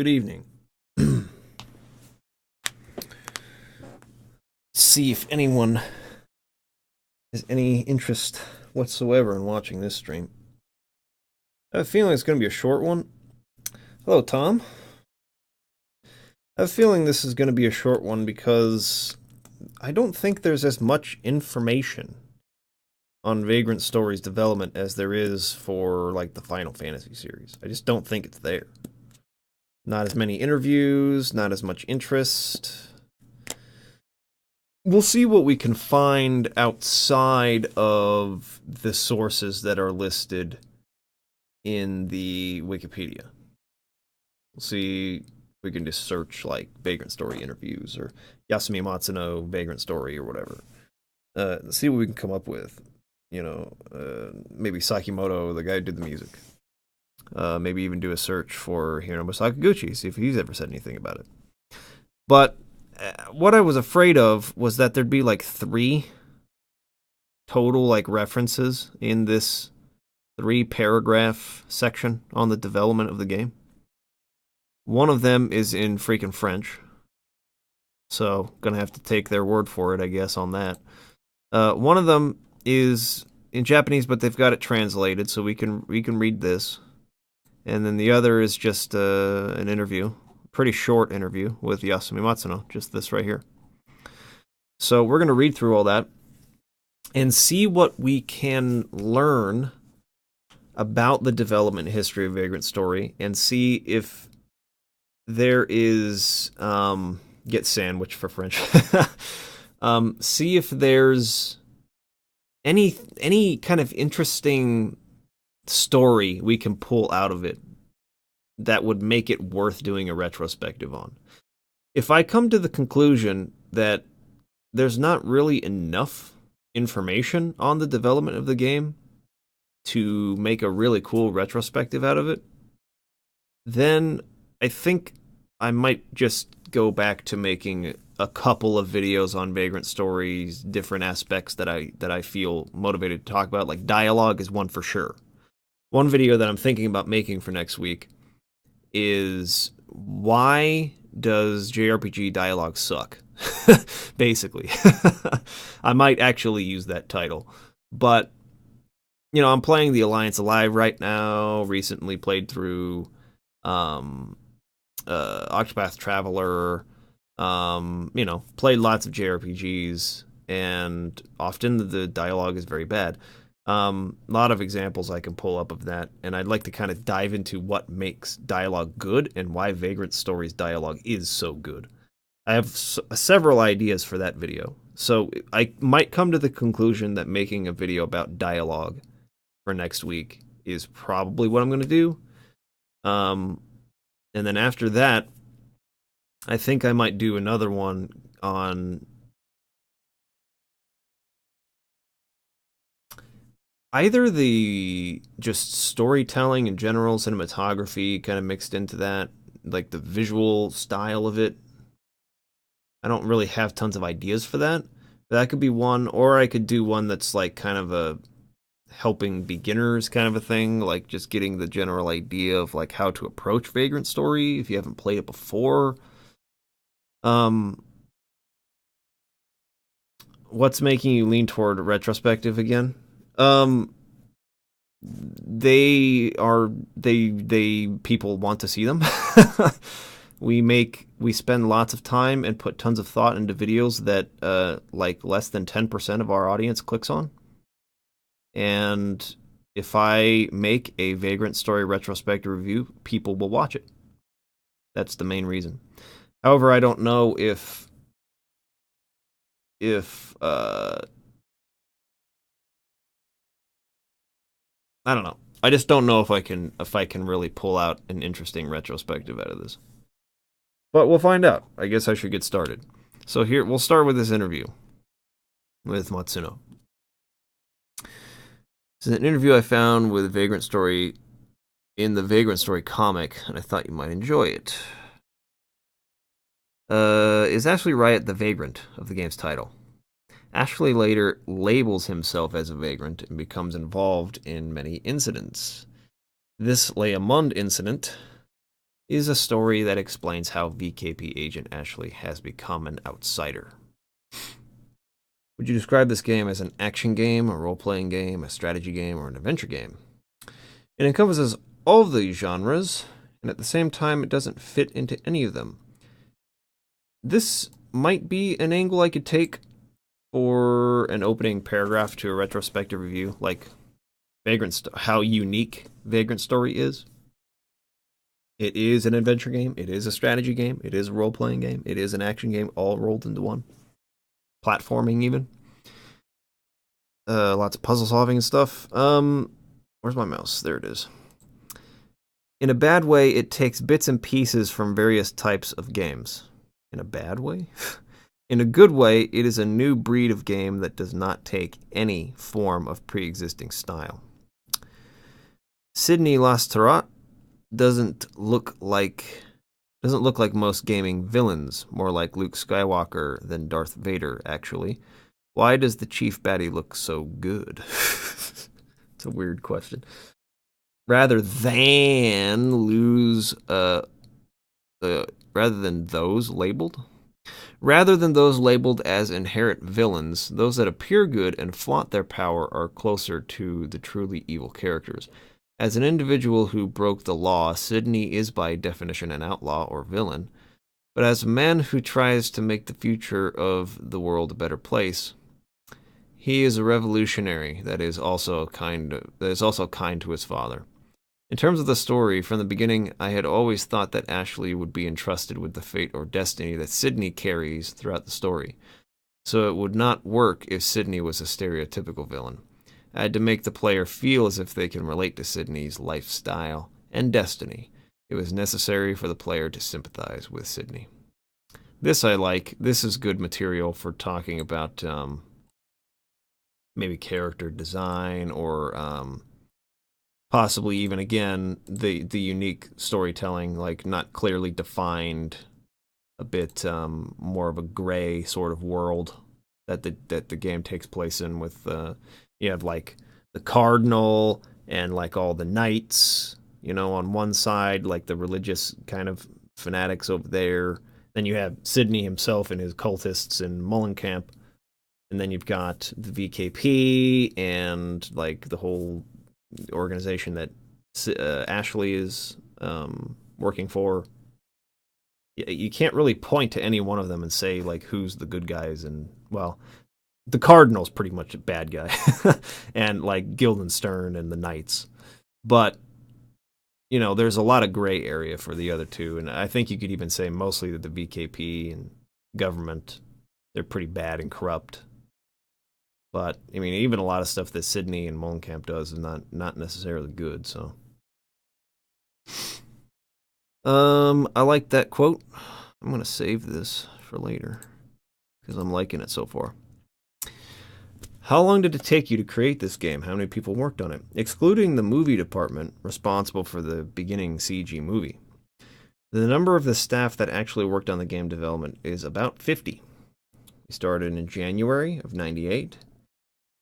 Good evening. See if anyone has any interest whatsoever in watching this stream. I have a feeling it's going to be a short one. Hello, Tom. I have a feeling this is going to be a short one because I don't think there's as much information on Vagrant Story's development as there is for, like, the Final Fantasy series. I just don't think it's there. Not as many interviews, not as much interest. We'll see what we can find outside of the sources that are listed in the Wikipedia. We'll see if we can just search, like, Vagrant Story interviews or Yasumi Matsuno Vagrant Story or whatever. See what we can come up with. You know, maybe Sakimoto, the guy who did the music. Maybe even do a search for Hironobu Sakaguchi, see if he's ever said anything about it. But what I was afraid of was that there'd be like 3 total like references in this 3-paragraph section on the development of the game. One of them is in freaking French, so gonna have to take their word for it, I guess, on that. One of them is in Japanese, but they've got it translated, so we can read this. And then the other is just an interview, pretty short interview with Yasumi Matsuno, just this right here. So we're going to read through all that and see what we can learn about the development history of Vagrant Story and see if there is, get sandwich for French, see if there's any kind of interesting story we can pull out of it that would make it worth doing a retrospective on. If I come to the conclusion that there's not really enough information on the development of the game to make a really cool retrospective out of it, then I think I might just go back to making a couple of videos on Vagrant Stories, different aspects that I feel motivated to talk about. Like dialogue is one for sure. One video that I'm thinking about making for next week is why does JRPG dialogue suck? Basically. I might actually use that title. But, you know, I'm playing the Alliance Alive right now, recently played through Octopath Traveler, you know, played lots of JRPGs, and often the dialogue is very bad. A lot of examples I can pull up of that, and I'd like to kind of dive into what makes dialogue good and why Vagrant Story's dialogue is so good. I have several ideas for that video, so I might come to the conclusion that making a video about dialogue for next week is probably what I'm going to do. And then after that, I think I might do another one on either the just storytelling in general, cinematography kind of mixed into that, like the visual style of it. I don't really have tons of ideas for that, but that could be one, or I could do one that's like kind of a helping beginners kind of a thing, like just getting the general idea of like how to approach Vagrant Story if you haven't played it before. What's making you lean toward retrospective again? People want to see them. We spend lots of time and put tons of thought into videos that like less than 10% of our audience clicks on. And if I make a Vagrant Story retrospective review, people will watch it. That's the main reason. However, I don't know if I don't know. I just don't know if I can really pull out an interesting retrospective out of this. But we'll find out. I guess I should get started. So here, we'll start with this interview with Matsuno. This is an interview I found with Vagrant Story in the Vagrant Story comic, and I thought you might enjoy it. Is Ashley Riot the Vagrant of the game's title? Ashley later labels himself as a vagrant and becomes involved in many incidents. This Leamund incident is a story that explains how VKP agent Ashley has become an outsider. Would you describe this game as an action game, a role-playing game, a strategy game, or an adventure game? It encompasses all of these genres, and at the same time, it doesn't fit into any of them. This might be an angle I could take for an opening paragraph to a retrospective review, like Vagrant, how unique Vagrant Story is. It is an adventure game, it is a strategy game, it is a role-playing game, it is an action game, all rolled into one. Platforming even. Lots of puzzle solving and stuff. Where's my mouse? There it is. In a bad way, it takes bits and pieces from various types of games. In a bad way? In a good way, it is a new breed of game that does not take any form of pre-existing style. Sydney Lastarat doesn't look like most gaming villains, more like Luke Skywalker than Darth Vader, actually. Why does the chief baddie look so good? It's a weird question. Rather than those labeled as inherent villains, those that appear good and flaunt their power are closer to the truly evil characters. As an individual who broke the law, Sydney is by definition an outlaw or villain. But as a man who tries to make the future of the world a better place, he is a revolutionary that is also kind to his father. In terms of the story, from the beginning, I had always thought that Ashley would be entrusted with the fate or destiny that Sydney carries throughout the story. So it would not work if Sydney was a stereotypical villain. I had to make the player feel as if they can relate to Sydney's lifestyle and destiny. It was necessary for the player to sympathize with Sydney. This I like. This is good material for talking about maybe character design or possibly even, again, the unique storytelling, like not clearly defined, a bit more of a gray sort of world that the game takes place in with... You have, like, the cardinal and, like, all the knights, you know, on one side, like the religious kind of fanatics over there. Then you have Sydney himself and his cultists in Mullenkamp. And then you've got the VKP and, like, the whole organization that Ashley is working for. You can't really point to any one of them and say, like, who's the good guys and, well... The Cardinal's pretty much a bad guy, and like Guildenstern and the Knights. But, you know, there's a lot of gray area for the other two, and I think you could even say mostly that the VKP and government, they're pretty bad and corrupt. But, I mean, even a lot of stuff that Sydney and Mullenkamp does is not necessarily good, so. I like that quote. I'm going to save this for later, because I'm liking it so far. How long did it take you to create this game? How many people worked on it? Excluding the movie department responsible for the beginning CG movie, the number of the staff that actually worked on the game development is about 50. We started in January of '98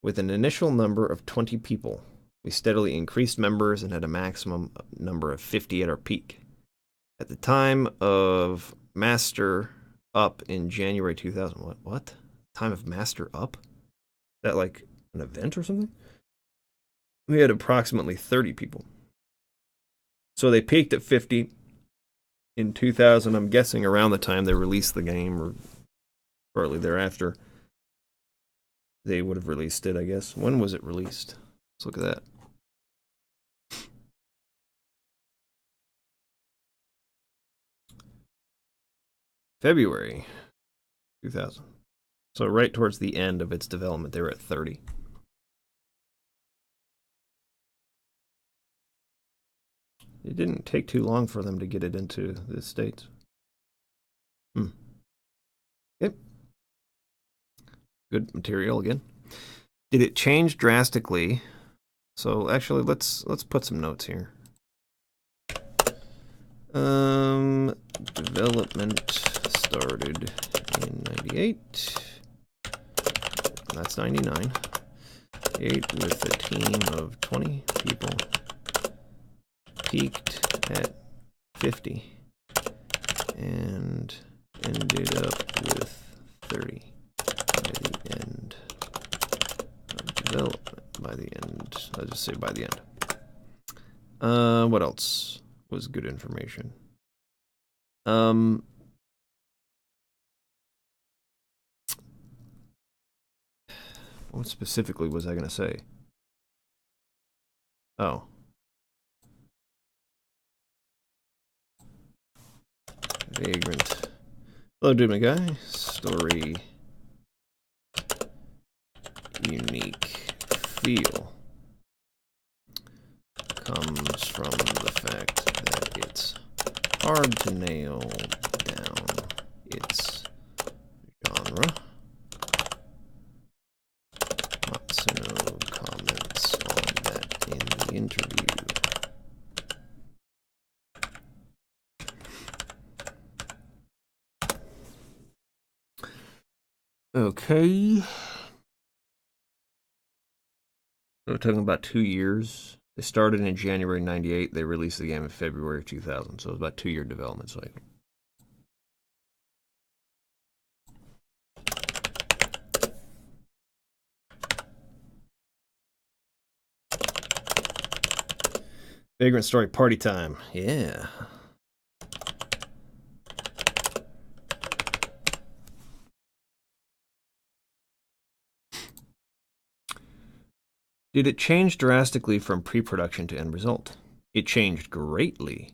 with an initial number of 20 people. We steadily increased members and had a maximum number of 50 at our peak. At the time of Master Up in January 2000, what? Time of Master Up? That like an event or something? We had approximately 30 people. So they peaked at 50 in 2000. I'm guessing around the time they released the game or shortly thereafter. They would have released it, I guess. When was it released? Let's look at that. February 2000. So right towards the end of its development, they were at 30. It didn't take too long for them to get it into the States. Yep. Good material again. Did it change drastically? So actually, let's put some notes here. Development started in '98. That's 99. 8 with a team of 20 people. Peaked at 50. and ended up with 30 by the end of development. By the end, I'll just say by the end. What else was good information? What specifically was I going to say? Oh. Vagrant. Hello, dude, my guy. Story. Unique feel. Comes from the fact that it's hard to nail down its genre. Matsuno comments on that in the interview. Okay. We're talking about 2 years. They started in January 98. They released the game in February of 2000. So it was about a 2-year development cycle. Vagrant story party time. Yeah. Did it change drastically from pre-production to end result? It changed greatly.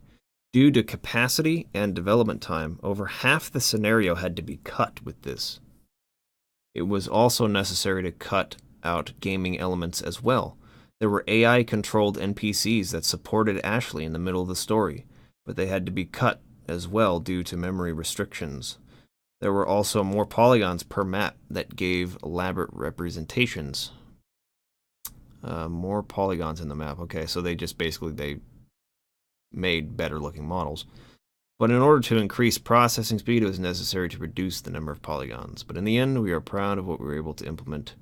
Due to capacity and development time, over half the scenario had to be cut with this. It was also necessary to cut out gaming elements as well. There were AI-controlled NPCs that supported Ashley in the middle of the story, but they had to be cut as well due to memory restrictions. There were also more polygons per map that gave elaborate representations. More polygons in the map. Okay, so they just basically made better looking models. But in order to increase processing speed, it was necessary to reduce the number of polygons. But in the end, we are proud of what we were able to implement.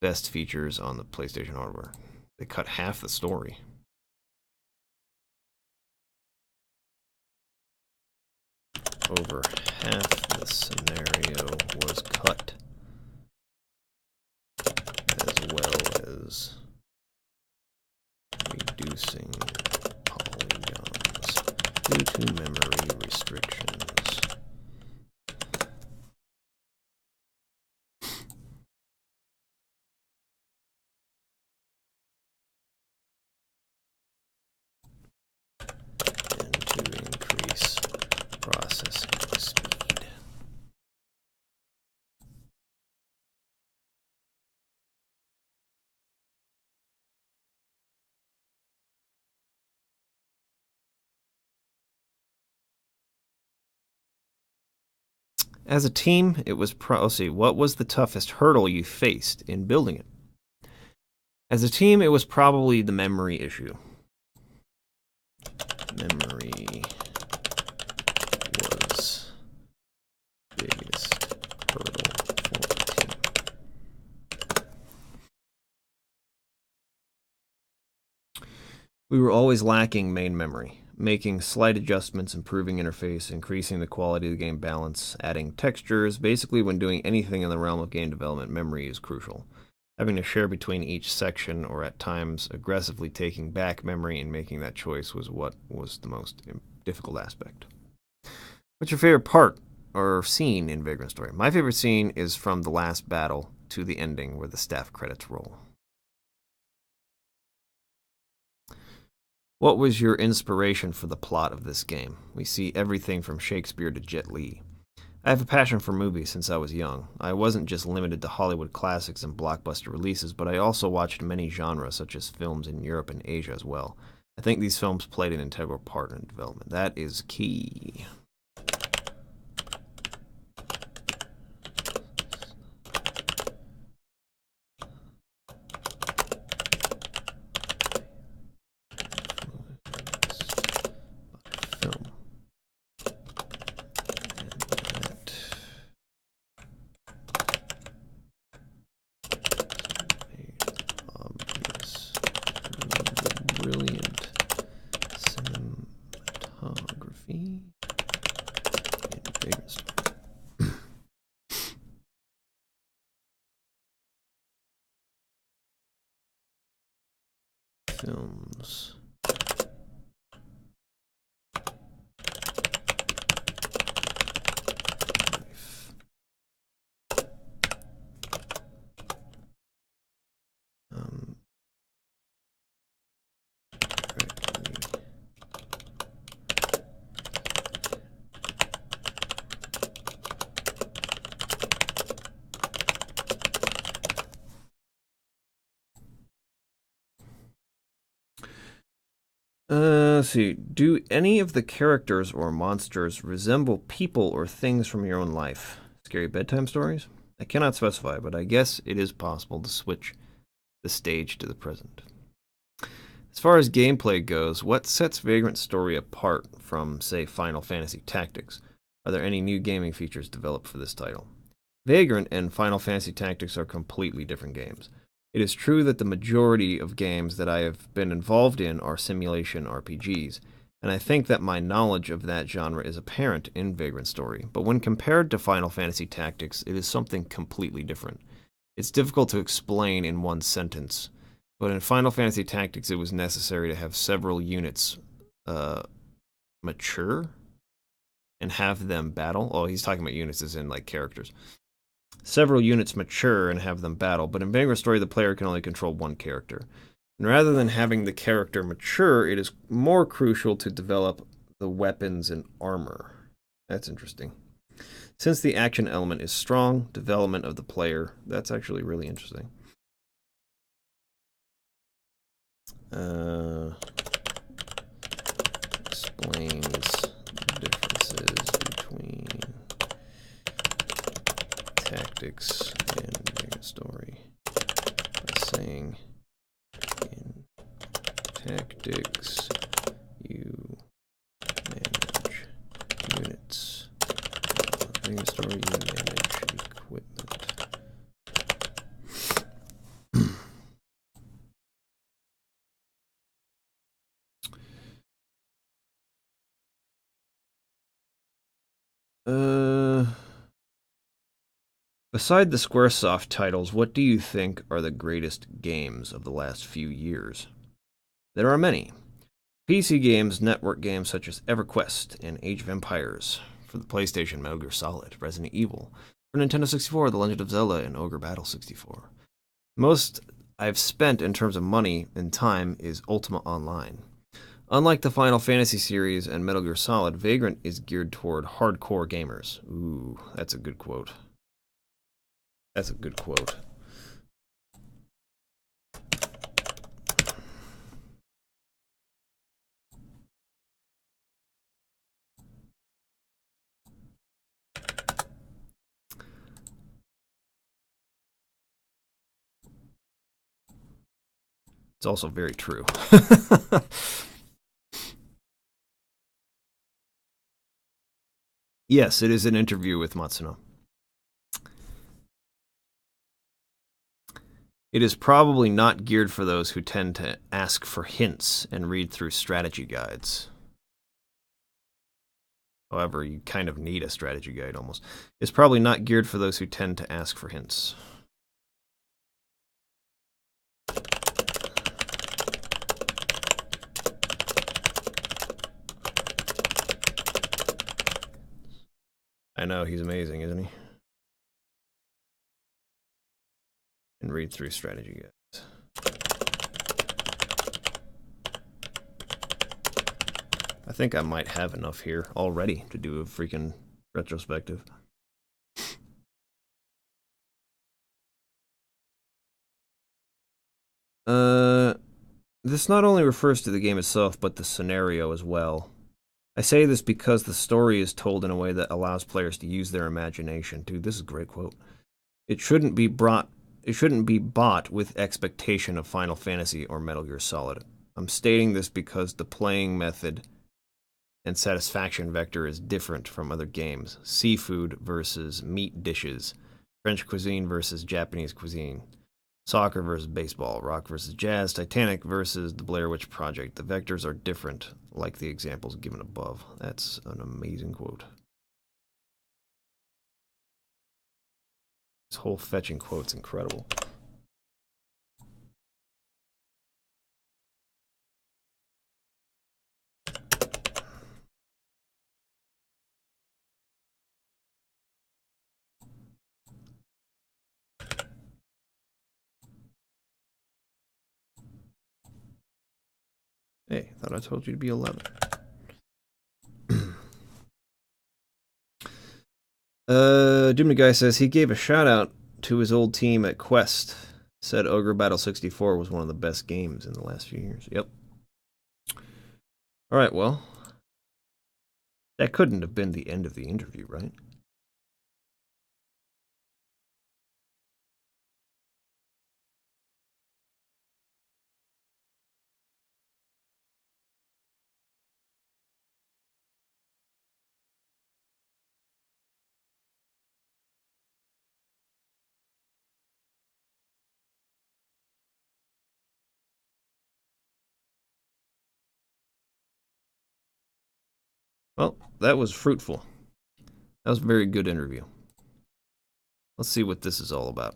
Best features on the PlayStation hardware. They cut half the story. Over half the scenario was cut, as well as reducing polygons due to memory restrictions. And to increase processing speed. As a team, it was let's see, what was the toughest hurdle you faced in building it? As a team, it was probably the memory issue. Memory was biggest hurdle for the team. We were always lacking main memory. Making slight adjustments, improving interface, increasing the quality of the game balance, adding textures. Basically, when doing anything in the realm of game development, memory is crucial. Having to share between each section, or at times aggressively taking back memory and making that choice, was what was the most difficult aspect. What's your favorite part or scene in Vagrant Story? My favorite scene is from the last battle to the ending where the staff credits roll. What was your inspiration for the plot of this game? We see everything from Shakespeare to Jet Li. I have a passion for movies since I was young. I wasn't just limited to Hollywood classics and blockbuster releases, but I also watched many genres such as films in Europe and Asia as well. I think these films played an integral part in development. That is key. Brilliant cinematography films. Let's see. Do any of the characters or monsters resemble people or things from your own life? Scary bedtime stories? I cannot specify, but I guess it is possible to switch the stage to the present. As far as gameplay goes, what sets Vagrant's story apart from, say, Final Fantasy Tactics? Are there any new gaming features developed for this title? Vagrant and Final Fantasy Tactics are completely different games. It is true that the majority of games that I have been involved in are simulation RPGs, and I think that my knowledge of that genre is apparent in Vagrant's story, but when compared to Final Fantasy Tactics, it is something completely different. It's difficult to explain in one sentence, but in Final Fantasy Tactics it was necessary to have several units mature and have them battle. Oh, he's talking about units as in like characters. Several units mature and have them battle, but in Vagrant's story the player can only control one character. And rather than having the character mature, it is more crucial to develop the weapons and armor. That's interesting. Since the action element is strong, development of the player, that's actually really interesting. Explains the differences between tactics and Vagrant story by saying in tactics you manage units. In Vagrant story you manage equipment. Beside the Squaresoft titles, what do you think are the greatest games of the last few years? There are many. PC games, network games such as EverQuest and Age of Empires. For the PlayStation, Metal Gear Solid, Resident Evil. For Nintendo 64, The Legend of Zelda, and Ogre Battle 64. Most I've spent in terms of money and time is Ultima Online. Unlike the Final Fantasy series and Metal Gear Solid, Vagrant is geared toward hardcore gamers. Ooh, that's a good quote. That's a good quote. It's also very true. Yes, it is an interview with Matsuno. It is probably not geared for those who tend to ask for hints and read through strategy guides. However, you kind of need a strategy guide almost. It's probably not geared for those who tend to ask for hints. I know, he's amazing, isn't he? And read through strategy guides. I think I might have enough here already to do a freaking retrospective. This not only refers to the game itself, but the scenario as well. I say this because the story is told in a way that allows players to use their imagination. Dude, this is a great quote. It shouldn't be bought with expectation of Final Fantasy or Metal Gear Solid. I'm stating this because the playing method and satisfaction vector is different from other games. Seafood versus meat dishes. French cuisine versus Japanese cuisine. Soccer versus baseball. Rock versus jazz. Titanic versus the Blair Witch Project. The vectors are different, like the examples given above. That's an amazing quote. This whole fetching quote's incredible. Hey, thought I told you to be 11. Doomsday Guy says he gave a shout out to his old team at Quest. Said Ogre Battle 64 was one of the best games in the last few years. Yep. Alright, well. That couldn't have been the end of the interview, right? Well, that was fruitful. That was a very good interview. Let's see what this is all about.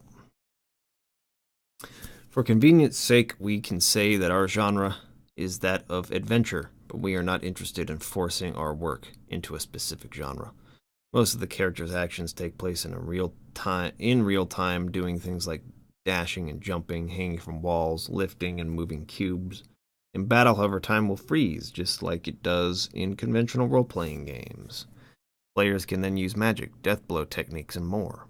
For convenience sake, we can say that our genre is that of adventure, but we are not interested in forcing our work into a specific genre. Most of the characters' actions take place in real time, doing things like dashing and jumping, hanging from walls, lifting and moving cubes. In battle, however, time will freeze, just like it does in conventional role-playing games. Players can then use magic, death blow techniques, and more.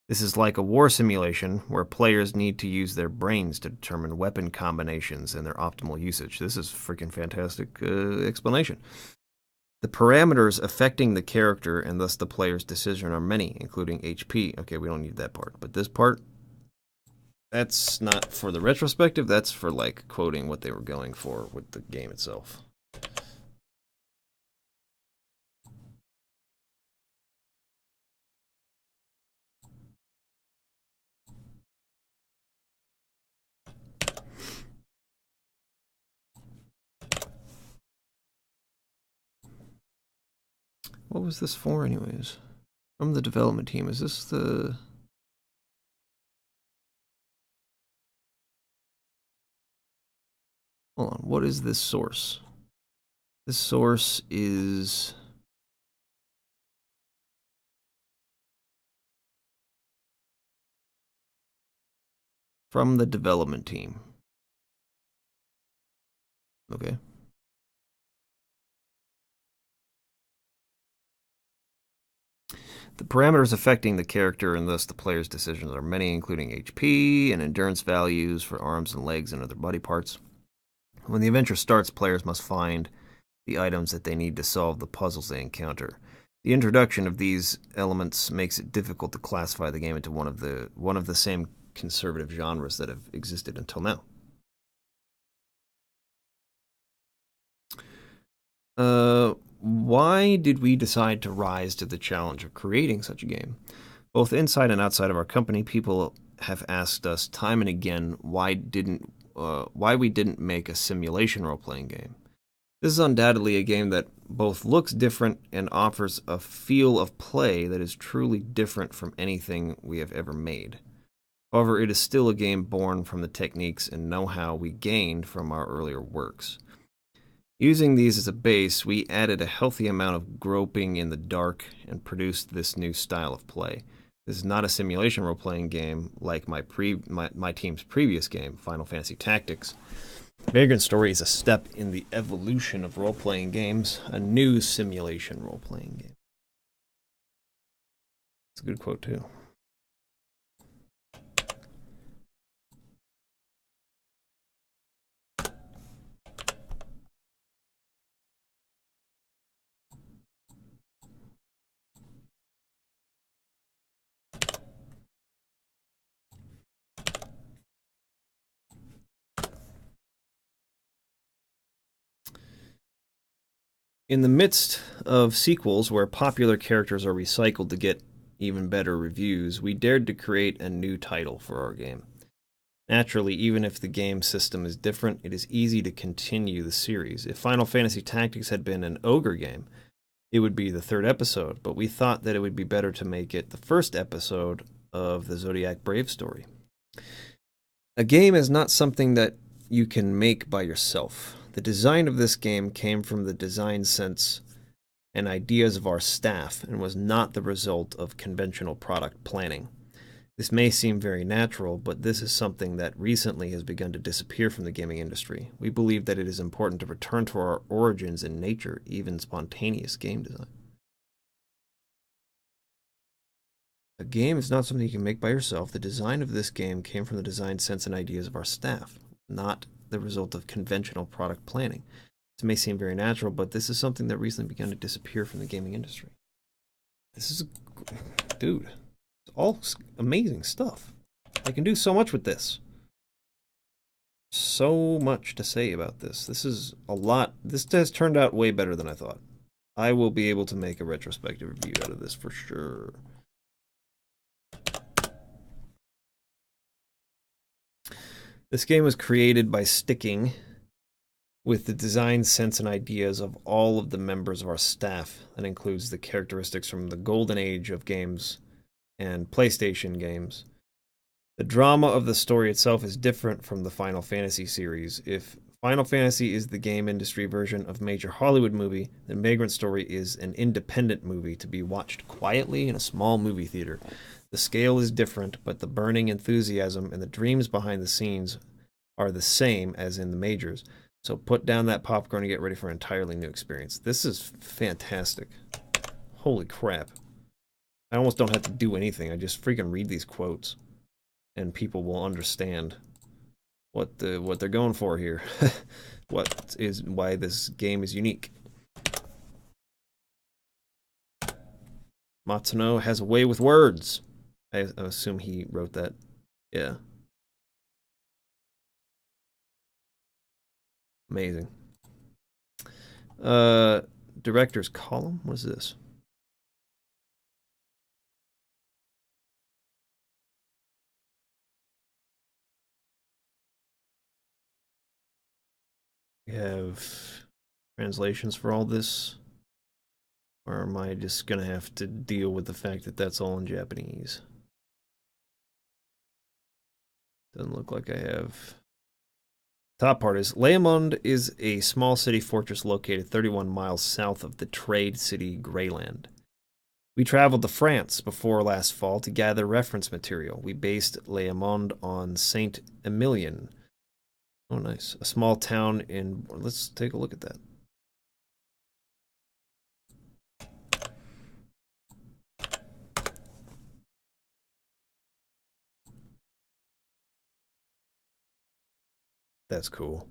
This is like a war simulation where players need to use their brains to determine weapon combinations and their optimal usage. This is freaking fantastic explanation. The parameters affecting the character and thus the player's decision are many, including HP. Okay, we don't need that part. But this part, that's not for the retrospective. That's for, like, quoting what they were going for with the game itself. What was this for, anyways? From the development team. Is this the... Hold on. What is this source? This source is... from the development team. Okay. The parameters affecting the character and thus the player's decisions are many, including HP and endurance values for arms and legs and other body parts. When the adventure starts, players must find the items that they need to solve the puzzles they encounter. The introduction of these elements makes it difficult to classify the game into one of the same conservative genres that have existed until now. Why did we decide to rise to the challenge of creating such a game? Both inside and outside of our company, people have asked us time and again why we didn't make a simulation role-playing game. This is undoubtedly a game that both looks different and offers a feel of play that is truly different from anything we have ever made. However, it is still a game born from the techniques and know-how we gained from our earlier works. Using these as a base, we added a healthy amount of groping in the dark and produced this new style of play. This is not a simulation role-playing game like my team's previous game, Final Fantasy Tactics. Vagrant Story is a step in the evolution of role-playing games, a new simulation role-playing game. It's a good quote, too. In the midst of sequels where popular characters are recycled to get even better reviews, we dared to create a new title for our game. Naturally, even if the game system is different, it is easy to continue the series. If Final Fantasy Tactics had been an ogre game, it would be the third episode, but we thought that it would be better to make it the first episode of the Zodiac Brave story. A game is not something that you can make by yourself. The design of this game came from the design sense and ideas of our staff and was not the result of conventional product planning. This may seem very natural, but this is something that recently has begun to disappear from the gaming industry. We believe that it is important to return to our origins in nature, even spontaneous game design. A game is not something you can make by yourself. The design of this game came from the design sense and ideas of our staff, not the result of conventional product planning. This may seem very natural, but this is something that recently began to disappear from the gaming industry. This is, dude, it's all amazing stuff. I can do so much with this. So much to say about this. This is a lot. This has turned out way better than I thought. I will be able to make a retrospective review out of this for sure. This game was created by sticking with the design sense and ideas of all of the members of our staff. That includes the characteristics from the golden age of games and PlayStation games. The drama of the story itself is different from the Final Fantasy series. If Final Fantasy is the game industry version of a major Hollywood movie, then Vagrant Story is an independent movie to be watched quietly in a small movie theater. The scale is different, but the burning enthusiasm and the dreams behind the scenes are the same as in the majors. So put down that popcorn and get ready for an entirely new experience. This is fantastic. Holy crap. I almost don't have to do anything. I just freaking read these quotes, and people will understand what they're going for here. Why this game is unique. Matsuno has a way with words. I assume he wrote that. Yeah. Amazing. Director's column? What is this? We have translations for all this? Or am I just going to have to deal with the fact that that's all in Japanese? Doesn't look like I have. Top part is, Leamond is a small city fortress located 31 miles south of the trade city Greyland. We traveled to France before last fall to gather reference material. We based Leamond on Saint Emilion. Oh, nice. A small town in... Let's take a look at that. That's cool.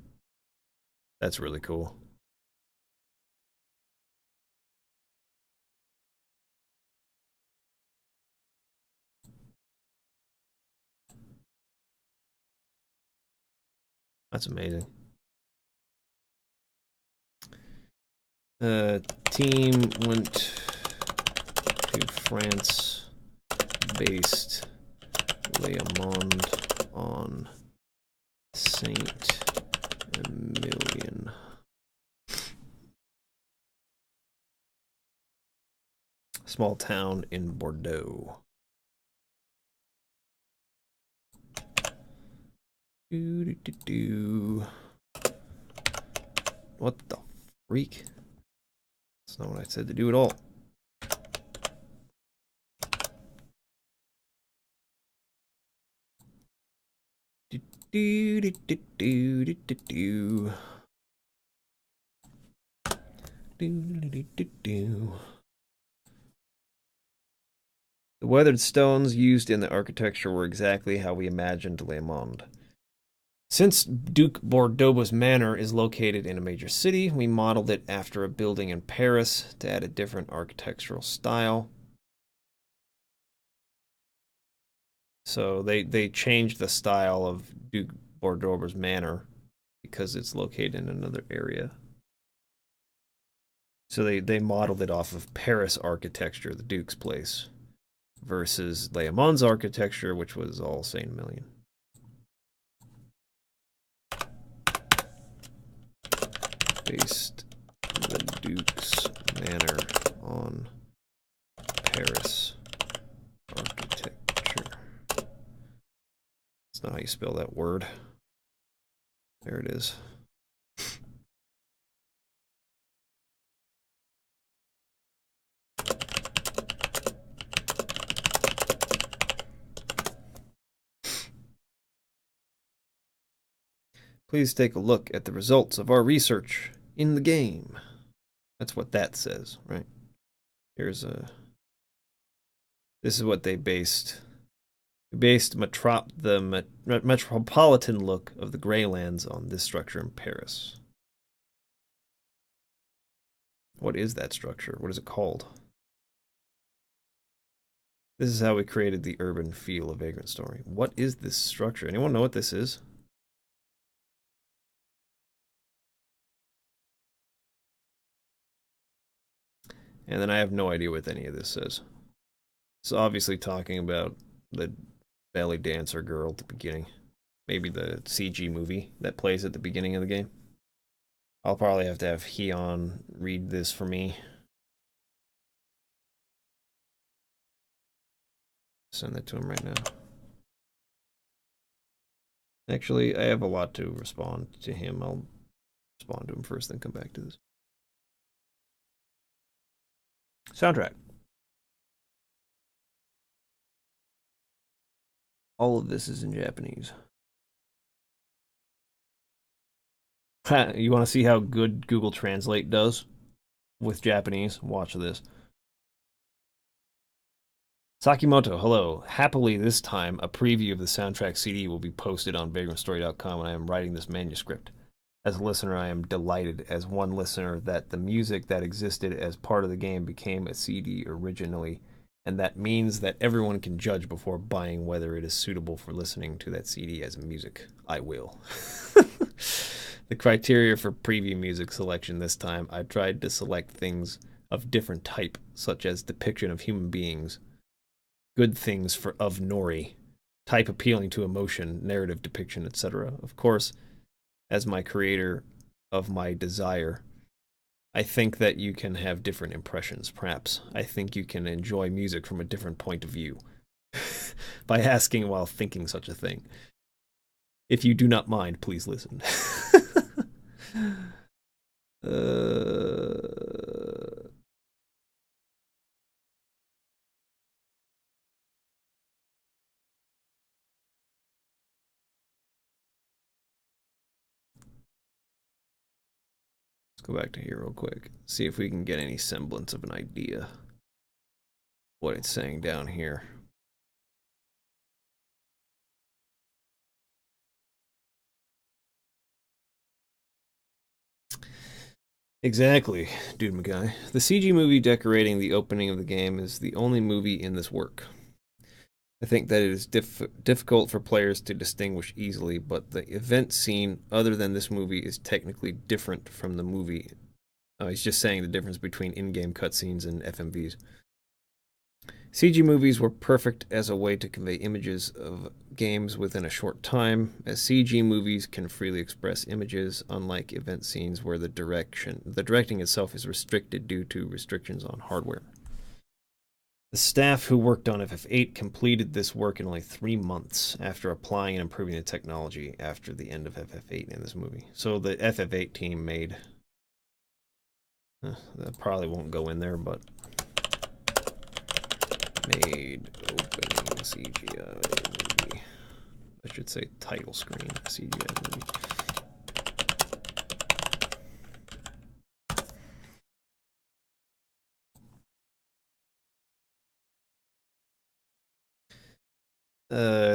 That's really cool. That's amazing. Team went to France, based Leamond on Saint Emilion. Small town in Bordeaux. What the freak? That's not what I said to do at all. The weathered stones used in the architecture were exactly how we imagined Leamond. Since Duke Bordeaux's manor is located in a major city, we modeled it after a building in Paris to add a different architectural style. So they changed the style of Duke Bordeaux's manor because it's located in another area. So they modeled it off of Paris architecture, the Duke's place, versus Leamond's architecture, which was all Saint Emilion. Based the Duke's manor on Paris architecture. That's not how you spell that word. There it is. Please take a look at the results of our research in the game. That's what that says, right? Here's a... This is what they based... They based the metropolitan look of the Greylands on this structure in Paris. What is that structure? What is it called? This is how we created the urban feel of Vagrant Story. What is this structure? Anyone know what this is? And then I have no idea what any of this says. It's obviously talking about the belly dancer girl at the beginning. Maybe the CG movie that plays at the beginning of the game. I'll probably have to have Heon read this for me. Send that to him right now. Actually, I have a lot to respond to him. I'll respond to him first, then come back to this. Soundtrack. All of this is in Japanese. You want to see how good Google Translate does with Japanese? Watch this. Sakimoto, hello. Happily this time, a preview of the soundtrack CD will be posted on vagrantstory.com when I am writing this manuscript. As a listener, I am delighted as one listener that the music that existed as part of the game became a CD originally, and that means that everyone can judge before buying whether it is suitable for listening to that CD as music. I will. The criteria for preview music selection this time, I tried to select things of different type, such as depiction of human beings, good things of Nori, type appealing to emotion, narrative depiction, etc. Of course, as my creator of my desire, I think that you can have different impressions. Perhaps I think you can enjoy music from a different point of view by asking while thinking such a thing. If you do not mind, please listen. Let's go back to here real quick. See if we can get any semblance of an idea what it's saying down here. Exactly, Dude McGuy. The CG movie decorating the opening of the game is the only movie in this work. I think that it is difficult for players to distinguish easily, but the event scene other than this movie is technically different from the movie. He's just saying the difference between in-game cutscenes and FMVs. CG movies were perfect as a way to convey images of games within a short time, as CG movies can freely express images, unlike event scenes where the directing itself is restricted due to restrictions on hardware. The staff who worked on FF8 completed this work in only 3 months after applying and improving the technology after the end of FF8 in this movie. So the FF8 team made... that probably won't go in there, but... made opening CGI movie. I should say title screen CGI movie.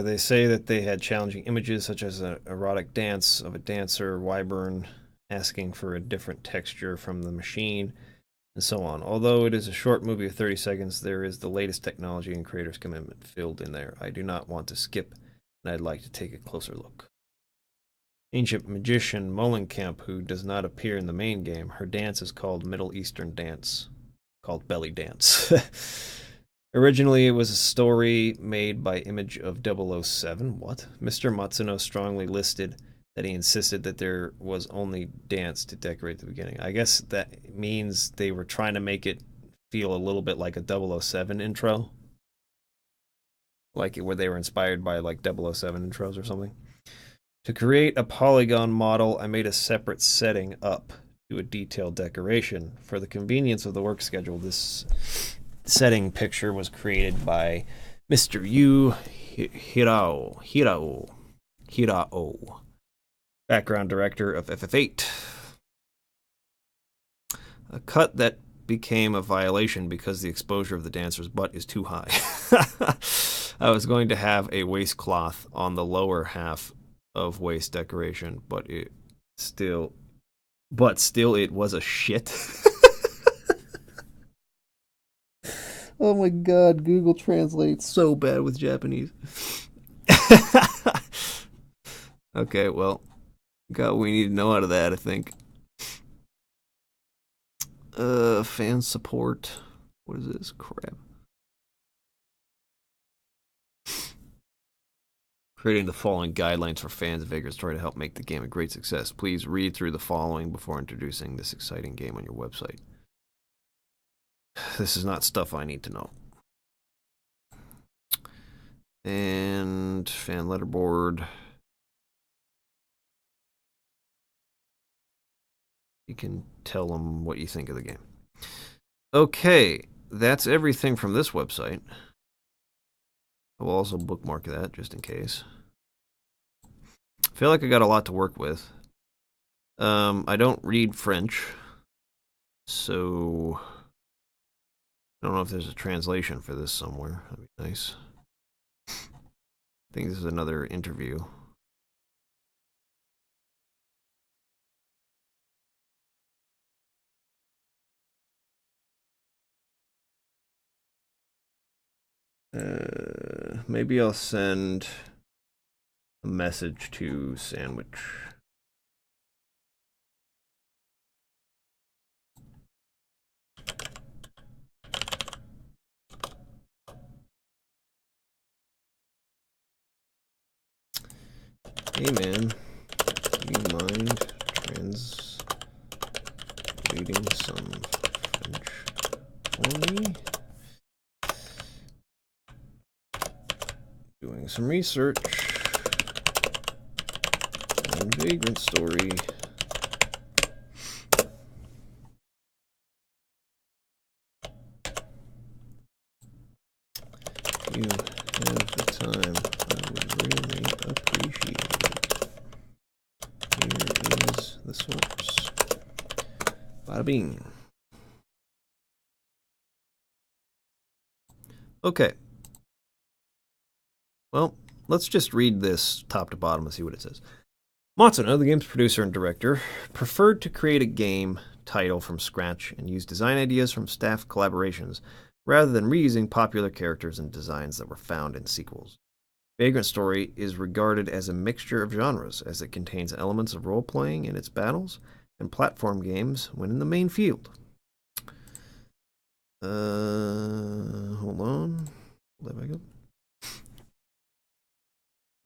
They say that they had challenging images such as an erotic dance of a dancer, wyvern asking for a different texture from the machine, and so on. Although it is a short movie of 30 seconds, there is the latest technology and creator's commitment filled in there. I do not want to skip, and I'd like to take a closer look. Ancient magician Molenkamp, who does not appear in the main game, her dance is called Middle Eastern dance, called belly dance. Originally, it was a story made by Image of 007. What? Mr. Matsuno strongly listed that he insisted that there was only dance to decorate the beginning. I guess that means they were trying to make it feel a little bit like a 007 intro. Like where they were inspired by like 007 intros or something. To create a polygon model, I made a separate setting up to a detailed decoration. For the convenience of the work schedule, this setting picture was created by Mr. Yu Hirao. background director of FF8. A cut that became a violation because the exposure of the dancer's butt is too high. I was going to have a waistcloth on the lower half of waist decoration, but still it was a shit. Oh my god, Google Translate so bad with Japanese. Okay, well, got what we need to know out of that, I think. Fan support. What is this crap? Creating the following guidelines for fans of Vagrant Story to help make the game a great success. Please read through the following before introducing this exciting game on your website. This is not stuff I need to know. And fan letterboard. You can tell them what you think of the game. Okay, that's everything from this website. I will also bookmark that just in case. I feel like I got a lot to work with. I don't read French, so I don't know if there's a translation for this somewhere. That'd be nice. I think this is another interview. Maybe I'll send a message to Sandwich. Hey man, do you mind translating some French for me? Doing some research on Vagrant Story. If you have the time, I would really appreciate it. Here is the source. Bada bing. Okay. Well, let's just read this top to bottom and see what it says. Matsuno, the game's producer and director, preferred to create a game title from scratch and use design ideas from staff collaborations rather than reusing popular characters and designs that were found in sequels. Vagrant Story is regarded as a mixture of genres, as it contains elements of role-playing in its battles and platform games when in the main field. Hold on. Let me go.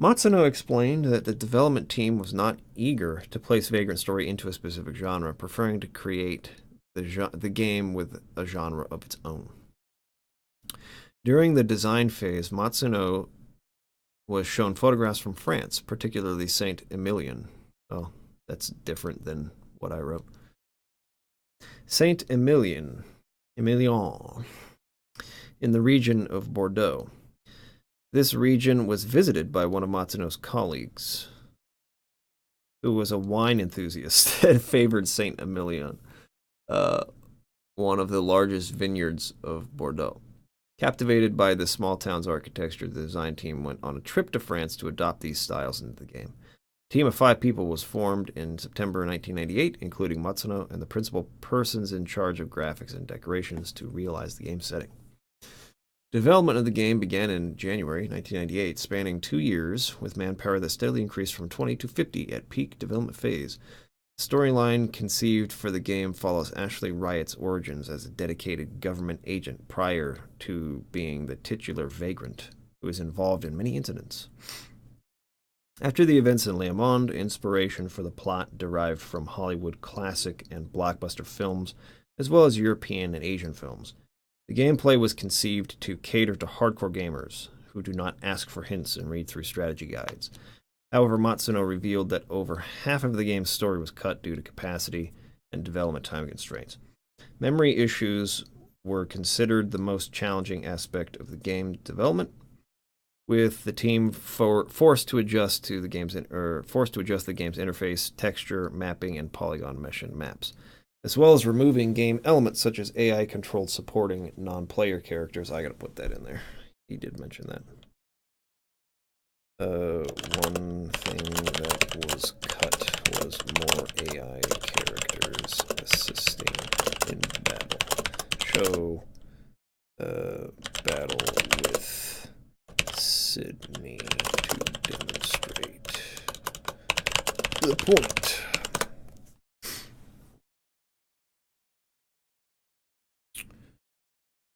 Matsuno explained that the development team was not eager to place Vagrant Story into a specific genre, preferring to create the game with a genre of its own. During the design phase, Matsuno was shown photographs from France, particularly Saint-Emilion. Oh, that's different than what I wrote. Saint-Emilion, in the region of Bordeaux. This region was visited by one of Matsuno's colleagues, who was a wine enthusiast and favored Saint-Emilion, one of the largest vineyards of Bordeaux. Captivated by the small town's architecture, the design team went on a trip to France to adopt these styles into the game. A team of 5 people was formed in September 1998, including Matsuno and the principal persons in charge of graphics and decorations to realize the game setting. Development of the game began in January 1998, spanning 2 years, with manpower that steadily increased from 20 to 50 at peak development phase. The storyline conceived for the game follows Ashley Riot's origins as a dedicated government agent prior to being the titular Vagrant, who is involved in many incidents. After the events in Le Monde, inspiration for the plot derived from Hollywood classic and blockbuster films, as well as European and Asian films. The gameplay was conceived to cater to hardcore gamers who do not ask for hints and read through strategy guides. However, Matsuno revealed that over half of the game's story was cut due to capacity and development time constraints. Memory issues were considered the most challenging aspect of the game development. with the team forced to adjust to the game's interface, texture, mapping, and polygon mesh and maps, as well as removing game elements such as AI-controlled supporting non-player characters. I gotta put that in there. He did mention that. One thing that was cut was more AI characters assisting in battle. Show battle with Sydney to demonstrate the point.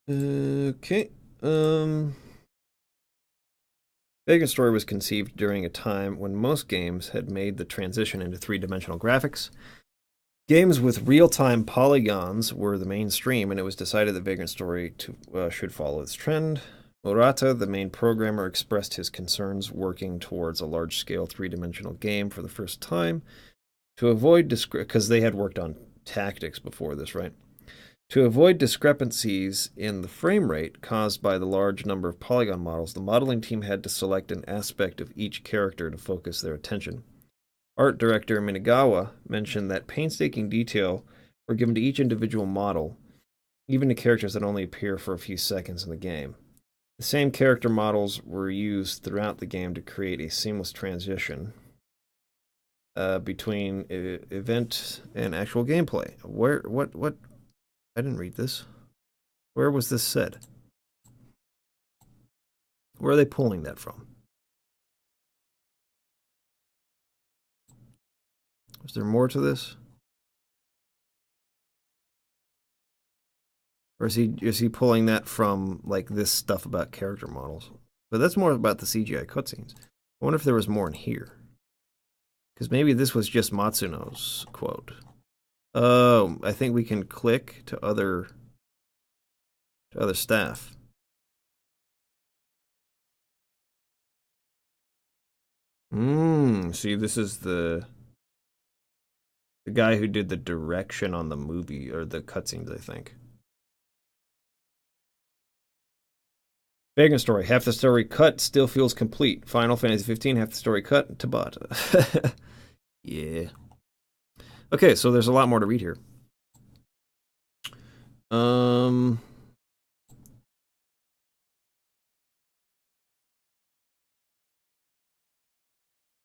Okay. Vagrant Story was conceived during a time when most games had made the transition into three-dimensional graphics. Games with real-time polygons were the mainstream, and it was decided that Vagrant Story should follow this trend. Murata, the main programmer, expressed his concerns working towards a large-scale three-dimensional game for the first time. To avoid because they had worked on tactics before this, right? To avoid discrepancies in the frame rate caused by the large number of polygon models, the modeling team had to select an aspect of each character to focus their attention. Art director Minagawa mentioned that painstaking detail were given to each individual model, even to characters that only appear for a few seconds in the game. The same character models were used throughout the game to create a seamless transition between event and actual gameplay. What? I didn't read this. Where was this said? Where are they pulling that from? Is there more to this? Or is he pulling that from like this stuff about character models? But that's more about the CGI cutscenes. I wonder if there was more in here. Because maybe this was just Matsuno's quote. Oh, I think we can click to other staff. See, this is the guy who did the direction on the movie, or the cutscenes, I think. Vagrant Story, half the story cut, still feels complete. Final Fantasy 15, half the story cut, Tabata. Yeah. Okay, so there's a lot more to read here. The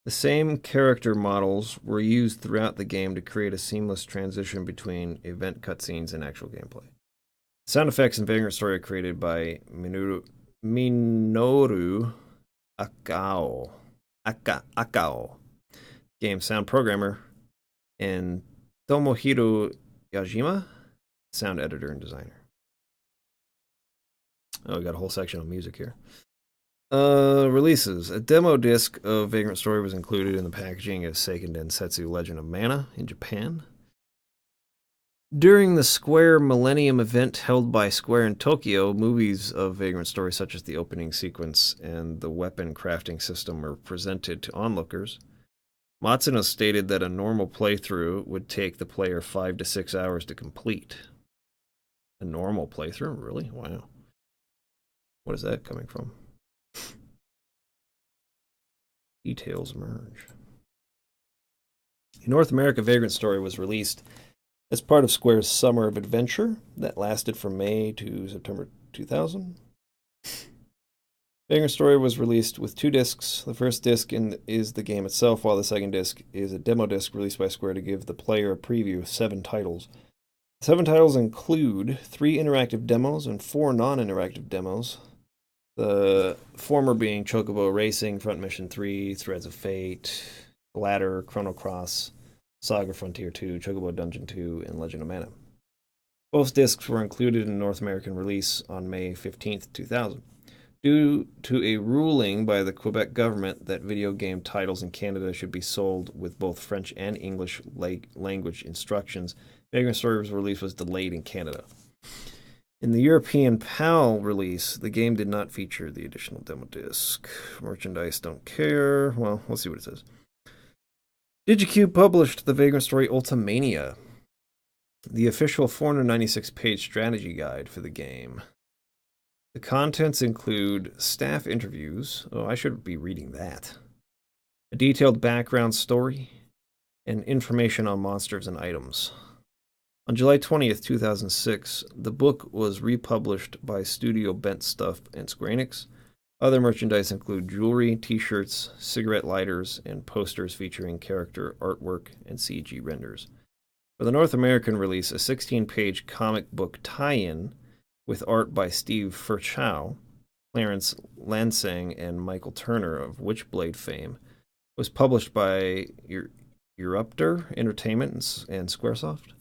same character models were used throughout the game to create a seamless transition between event cutscenes and actual gameplay. Sound effects in Vagrant Story are created by Minoru Akao. Game sound programmer, and Tomohiro Yajima, sound editor and designer. Oh, we got a whole section on music here. Releases. A demo disc of Vagrant Story was included in the packaging of Seiken Densetsu Legend of Mana in Japan. During the Square Millennium event held by Square in Tokyo, movies of Vagrant Story such as the opening sequence and the weapon crafting system were presented to onlookers. Matsuno stated that a normal playthrough would take the player 5 to 6 hours to complete. A normal playthrough? Really? Wow. What is that coming from? Details emerge. In North America, Vagrant Story was released as part of Square's Summer of Adventure that lasted from May to September 2000. Vagrant Story was released with 2 discs. The first disc is the game itself, while the second disc is a demo disc released by Square to give the player a preview of 7 titles. 7 titles include 3 interactive demos and 4 non-interactive demos. The former being Chocobo Racing, Front Mission 3, Threads of Fate, Ladder, Chrono Cross, Saga Frontier 2, Chocobo Dungeon 2, and Legend of Mana. Both discs were included in North American release on May 15th, 2000. Due to a ruling by the Quebec government that video game titles in Canada should be sold with both French and English language instructions, Vagrant Story's release was delayed in Canada. In the European PAL release, the game did not feature the additional demo disc. Merchandise, don't care. Well, let's see what it says. DigiCube published the Vagrant Story Ultimania, the official 496-page strategy guide for the game. The contents include staff interviews. Oh, I should be reading that. A detailed background story, and information on monsters and items. On July 20th, 2006, the book was republished by Studio Bent Stuff and Square Enix. Other merchandise include jewelry, t-shirts, cigarette lighters, and posters featuring character artwork and CG renders. For the North American release, a 16-page comic book tie-in with art by Steve Furchow, Clarence Lansing, and Michael Turner of Witchblade fame was published by Eruptor Entertainment and Squaresoft.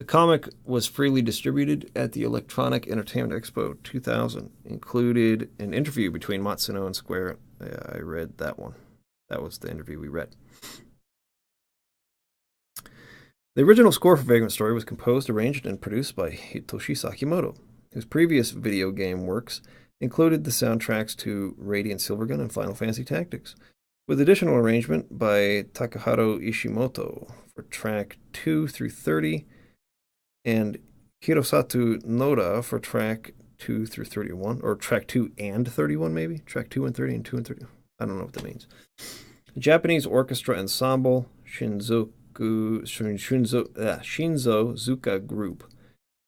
The comic was freely distributed at the Electronic Entertainment Expo 2000. Included an interview between Matsuno and Square. I read that one. That was the interview we read. The original score for Vagrant Story was composed, arranged, and produced by Hitoshi Sakimoto, whose previous video game works included the soundtracks to Radiant Silvergun and Final Fantasy Tactics, with additional arrangement by Takaharu Ishimoto for track 2 through 30 and Hirosatu Noda for track 2 through 31, or track 2 and 31 maybe? Track 2 and 30 and 2 and 30. I don't know what that means. The Japanese orchestra ensemble Shinzo Zuka Group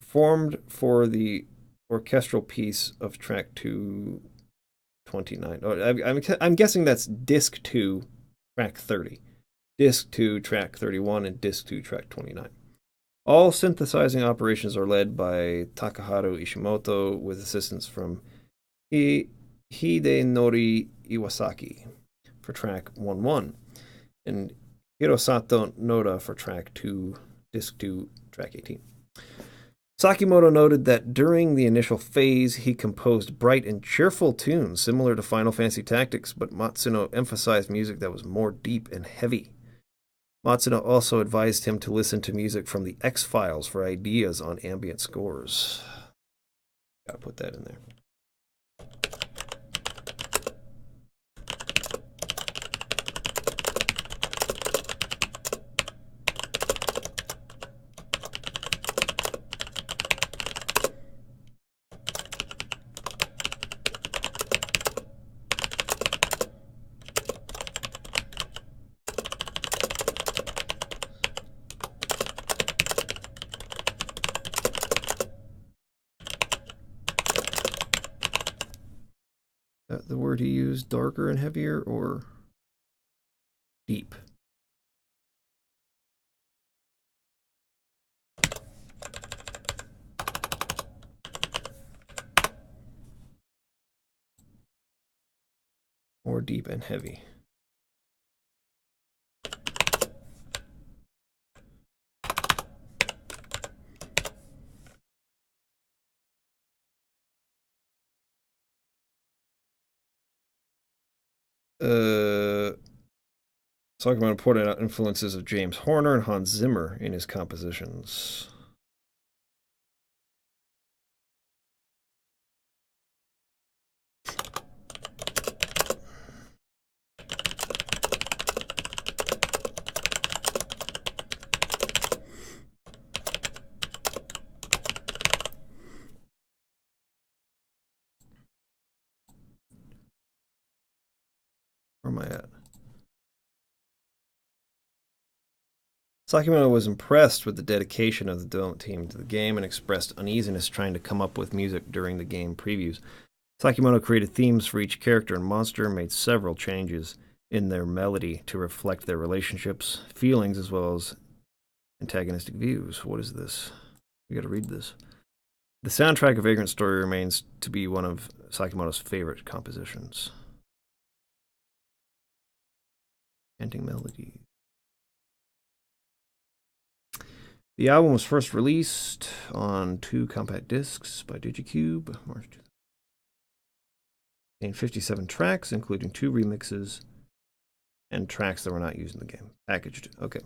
formed for the orchestral piece of track 229. Oh, I'm guessing that's disc 2, track 30. Disc 2, track 31, and disc 2, track 29. All synthesizing operations are led by Takaharu Ishimoto with assistance from Hidenori Iwasaki for track 1-1 and Hirosato Noda for track 2, disc 2, track 18. Sakimoto noted that during the initial phase, he composed bright and cheerful tunes similar to Final Fantasy Tactics, but Matsuno emphasized music that was more deep and heavy. Matsuno also advised him to listen to music from the X-Files for ideas on ambient scores. Gotta put that in there. The word he used, darker and heavier, or deep? More deep and heavy. Talking about important influences of James Horner and Hans Zimmer in his compositions. Where am I at? Sakimoto was impressed with the dedication of the development team to the game and expressed uneasiness trying to come up with music during the game previews. Sakimoto created themes for each character and monster and made several changes in their melody to reflect their relationships, feelings, as well as antagonistic views. What is this? We gotta read this. The soundtrack of Vagrant Story remains to be one of Sakimoto's favorite compositions. Chanting melody. The album was first released on 2 compact discs by Digicube, March 2000. Contained 57 tracks, including 2 remixes and tracks that were not used in the game. Packaged. Okay.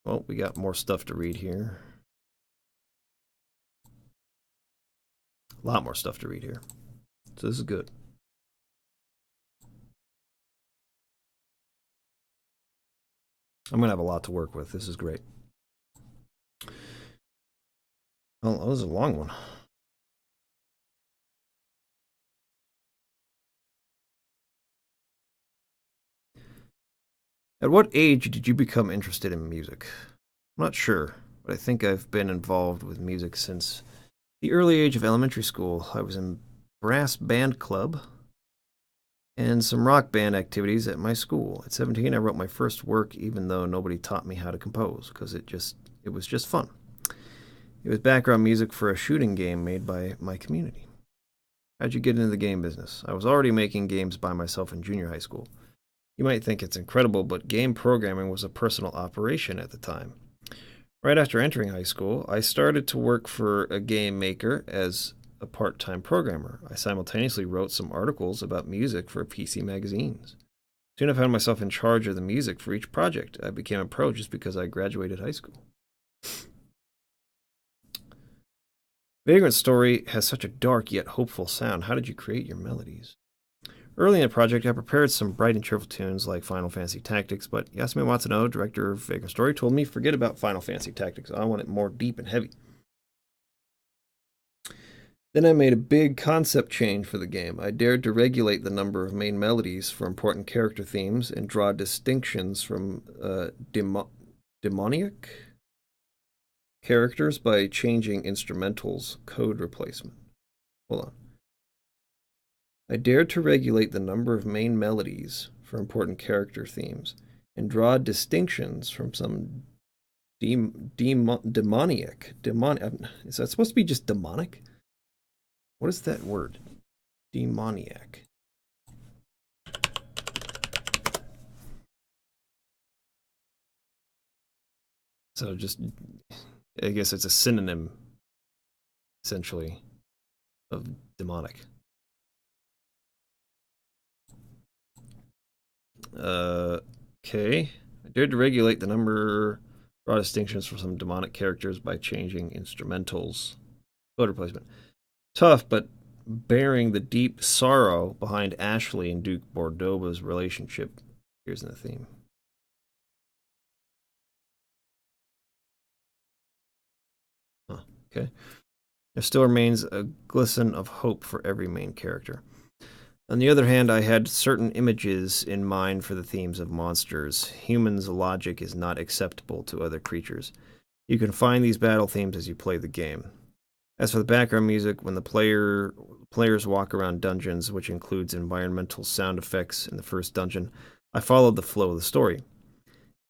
Well, we got more stuff to read here. A lot more stuff to read here. So this is good. I'm going to have a lot to work with. This is great. Oh, that was a long one. At what age did you become interested in music? I'm not sure, but I think I've been involved with music since the early age of elementary school. I was in brass band club and some rock band activities at my school. At 17, I wrote my first work, even though nobody taught me how to compose, because it was just fun. It was background music for a shooting game made by my community. How'd you get into the game business? I was already making games by myself in junior high school. You might think it's incredible, but game programming was a personal operation at the time. Right after entering high school, I started to work for a game maker as a part-time programmer. I simultaneously wrote some articles about music for PC magazines. Soon I found myself in charge of the music for each project. I became a pro just because I graduated high school. Vagrant Story has such a dark yet hopeful sound. How did you create your melodies? Early in the project, I prepared some bright and cheerful tunes like Final Fantasy Tactics, but Yasumi Watsuno, director of Vagrant Story, told me forget about Final Fantasy Tactics. I want it more deep and heavy. Then I made a big concept change for the game. I dared to regulate the number of main melodies for important character themes and draw distinctions from demoniac characters by changing instrumentals code replacement. Hold on. I dared to regulate the number of main melodies for important character themes and draw distinctions from some demoniac. Is that supposed to be just demonic? What is that word? Demoniac. So just, I guess it's a synonym, essentially, of demonic. Okay. I dared to regulate the number, draw distinctions for some demonic characters by changing instrumentals. Code replacement. Tough, but bearing the deep sorrow behind Ashley and Duke Bordova's relationship. Here's the theme. Huh, okay. There still remains a glisten of hope for every main character. On the other hand, I had certain images in mind for the themes of monsters. Humans' logic is not acceptable to other creatures. You can find these battle themes as you play the game. As for the background music, when the players walk around dungeons, which includes environmental sound effects in the first dungeon, I followed the flow of the story.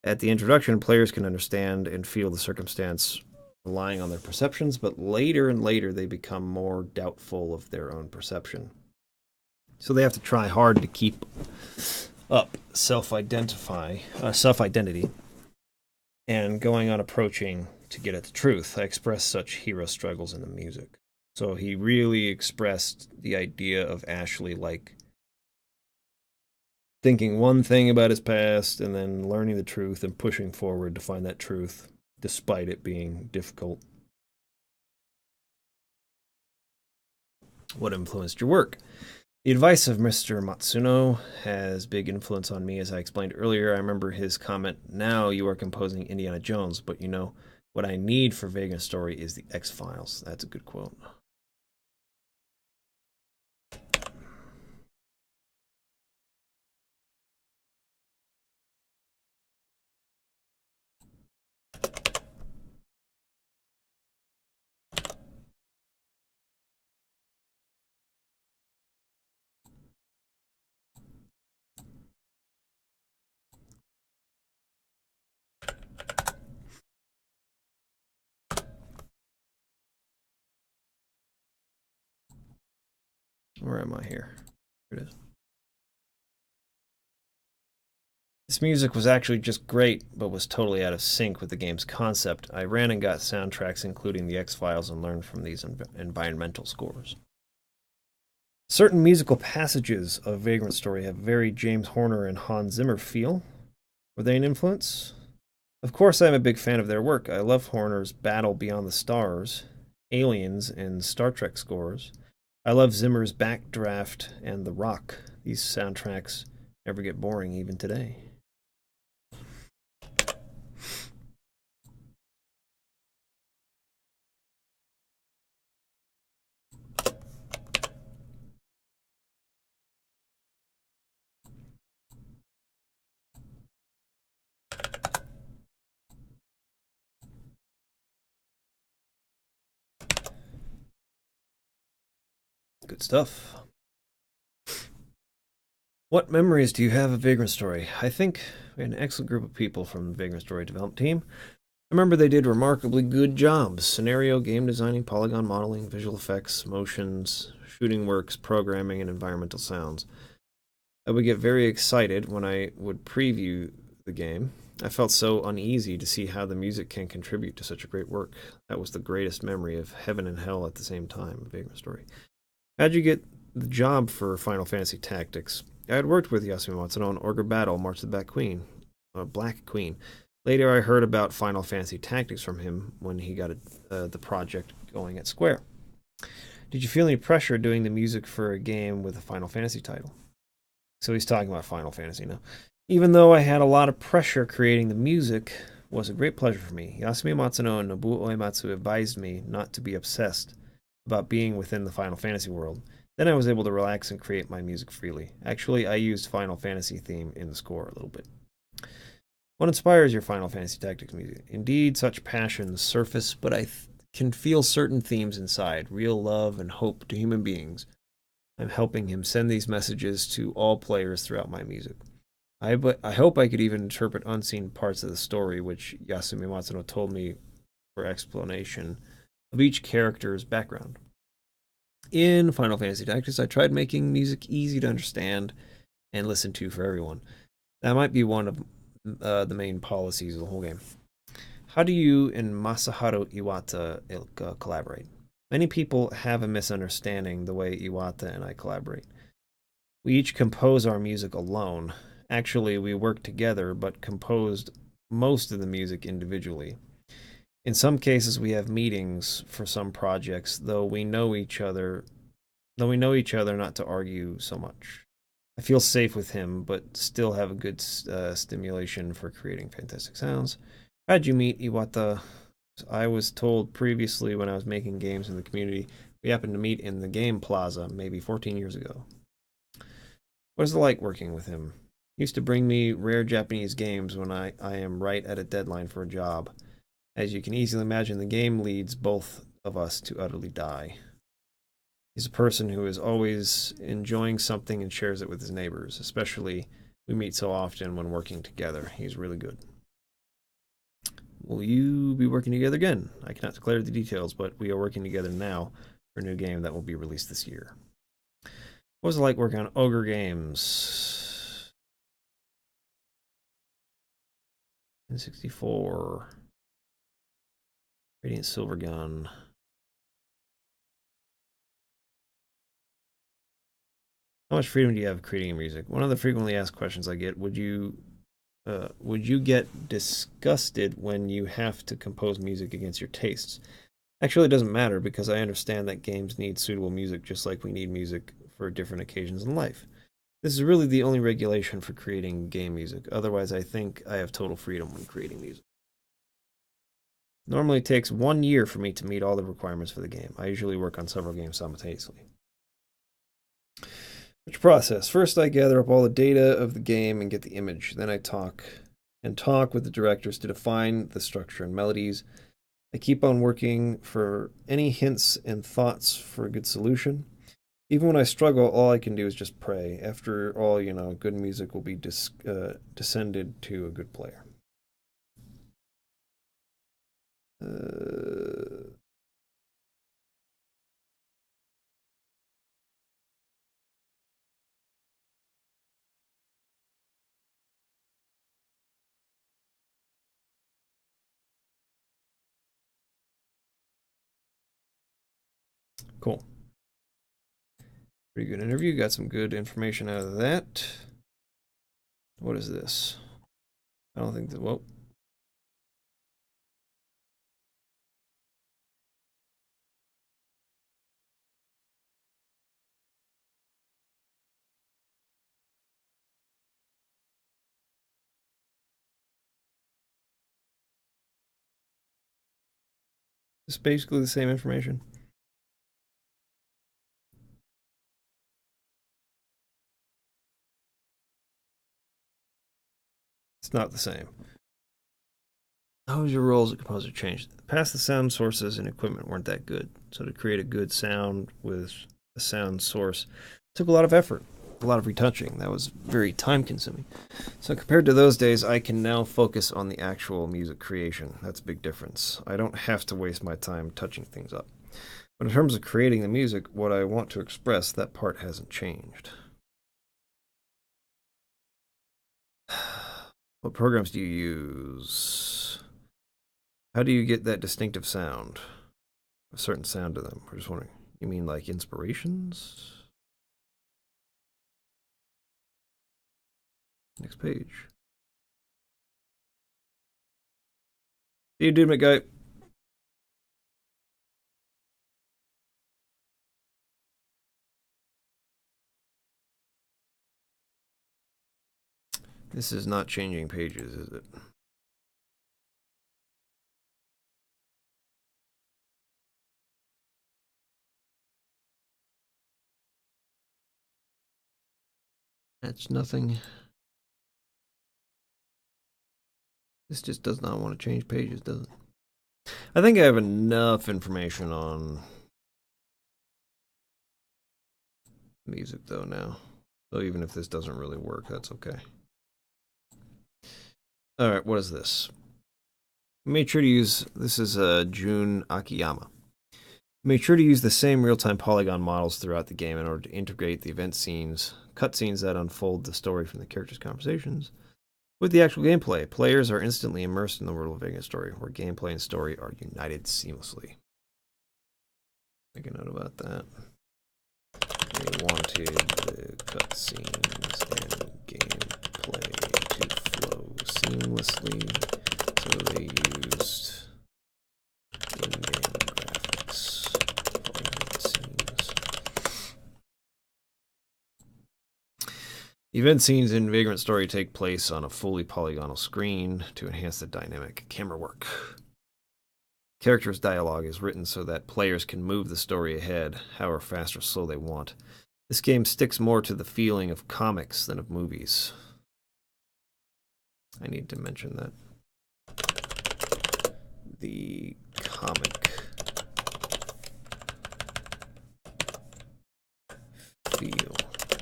At the introduction, players can understand and feel the circumstance relying on their perceptions, but later and later they become more doubtful of their own perception. So they have to try hard to keep up self-identity, and going on approaching to get at the truth. I expressed such hero struggles in the music. So he really expressed the idea of Ashley like thinking one thing about his past and then learning the truth and pushing forward to find that truth despite it being difficult. What influenced your work? The advice of Mr. Matsuno has big influence on me. As I explained earlier, I remember his comment, now you are composing Indiana Jones, but you know, what I need for Vagrant Story is the X-Files. That's a good quote. Where am I here? Here it is. This music was actually just great, but was totally out of sync with the game's concept. I ran and got soundtracks including the X-Files and learned from these environmental scores. Certain musical passages of Vagrant Story have very James Horner and Hans Zimmer feel. Were they an influence? Of course, I'm a big fan of their work. I love Horner's Battle Beyond the Stars, Aliens, and Star Trek scores. I love Zimmer's Backdraft and The Rock. These soundtracks never get boring even today. Good stuff. What memories do you have of Vagrant Story? I think we had an excellent group of people from the Vagrant Story development team. I remember they did remarkably good jobs. Scenario, game designing, polygon modeling, visual effects, motions, shooting works, programming, and environmental sounds. I would get very excited when I would preview the game. I felt so uneasy to see how the music can contribute to such a great work. That was the greatest memory of heaven and hell at the same time, Vagrant Story. How'd you get the job for Final Fantasy Tactics? I had worked with Yasumi Matsuno on Ogre Battle, March of the Black Queen. Later, I heard about Final Fantasy Tactics from him when he got the project going at Square. Did you feel any pressure doing the music for a game with a Final Fantasy title? So he's talking about Final Fantasy now. Even though I had a lot of pressure creating the music, it was a great pleasure for me. Yasumi Matsuno and Nobuo Uematsu advised me not to be obsessed about being within the Final Fantasy world. Then I was able to relax and create my music freely. Actually, I used Final Fantasy theme in the score a little bit. What inspires your Final Fantasy Tactics music? Indeed, such passions surface, but I can feel certain themes inside, real love and hope to human beings. I'm helping him send these messages to all players throughout my music. I hope I could even interpret unseen parts of the story, which Yasumi Matsuno told me for explanation of each character's background. In Final Fantasy Tactics, I tried making music easy to understand and listen to for everyone. That might be one of the main policies of the whole game. How do you and Masaharu Iwata collaborate? Many people have a misunderstanding the way Iwata and I collaborate. We each compose our music alone. Actually, we worked together but composed most of the music individually. In some cases, we have meetings for some projects, though we know each other not to argue so much. I feel safe with him, but still have a good stimulation for creating fantastic sounds. How'd you meet Iwata? I was told previously when I was making games in the community, we happened to meet in the game plaza maybe 14 years ago. What is it like working with him? He used to bring me rare Japanese games when I am right at a deadline for a job. As you can easily imagine, the game leads both of us to utterly die. He's a person who is always enjoying something and shares it with his neighbors, especially we meet so often when working together. He's really good. Will you be working together again? I cannot declare the details, but we are working together now for a new game that will be released this year. What was it like working on Ogre games? N64. Radiant Silvergun. How much freedom do you have creating music? One of the frequently asked questions I get: Would you get disgusted when you have to compose music against your tastes? Actually, it doesn't matter because I understand that games need suitable music just like we need music for different occasions in life. This is really the only regulation for creating game music. Otherwise, I think I have total freedom when creating music. Normally, it takes 1 year for me to meet all the requirements for the game. I usually work on several games simultaneously. Which process? First, I gather up all the data of the game and get the image. Then I talk with the directors to define the structure and melodies. I keep on working for any hints and thoughts for a good solution. Even when I struggle, all I can do is just pray. After all, good music will be descended to a good player. Cool. Pretty good interview. Got some good information out of that. What is this? I don't think that. Well, it's basically the same information. It's not the same. How has your role as a composer changed? Past the sound sources and equipment weren't that good, so to create a good sound with the sound source. It took a lot of effort, a lot of retouching. That was very time consuming. So compared to those days, I can now focus on the actual music creation. That's a big difference. I don't have to waste my time touching things up. But in terms of creating the music, what I want to express, that part hasn't changed. What programs do you use? How do you get that distinctive sound? A certain sound to them? I'm just wondering. You mean like inspirations? Next page. See you, dude, McGuy. This is not changing pages, is it? That's nothing. This just does not want to change pages, does it? I think I have enough information on music, though, now. So even if this doesn't really work, that's okay. All right, what is this? Make sure to use, this is Jun Akiyama. Make sure to use the same real-time polygon models throughout the game in order to integrate the event scenes, cutscenes that unfold the story from the characters' conversations with the actual gameplay. Players are instantly immersed in the world of Vagrant story, where gameplay and story are united seamlessly. Make a note about that. They wanted the cutscenes and gameplay to flow seamlessly, so they used in-game graphics scenes. Event scenes in Vagrant Story take place on a fully polygonal screen to enhance the dynamic camera work. Characters' dialogue is written so that players can move the story ahead, however fast or slow they want. This game sticks more to the feeling of comics than of movies. I need to mention that. The comic feel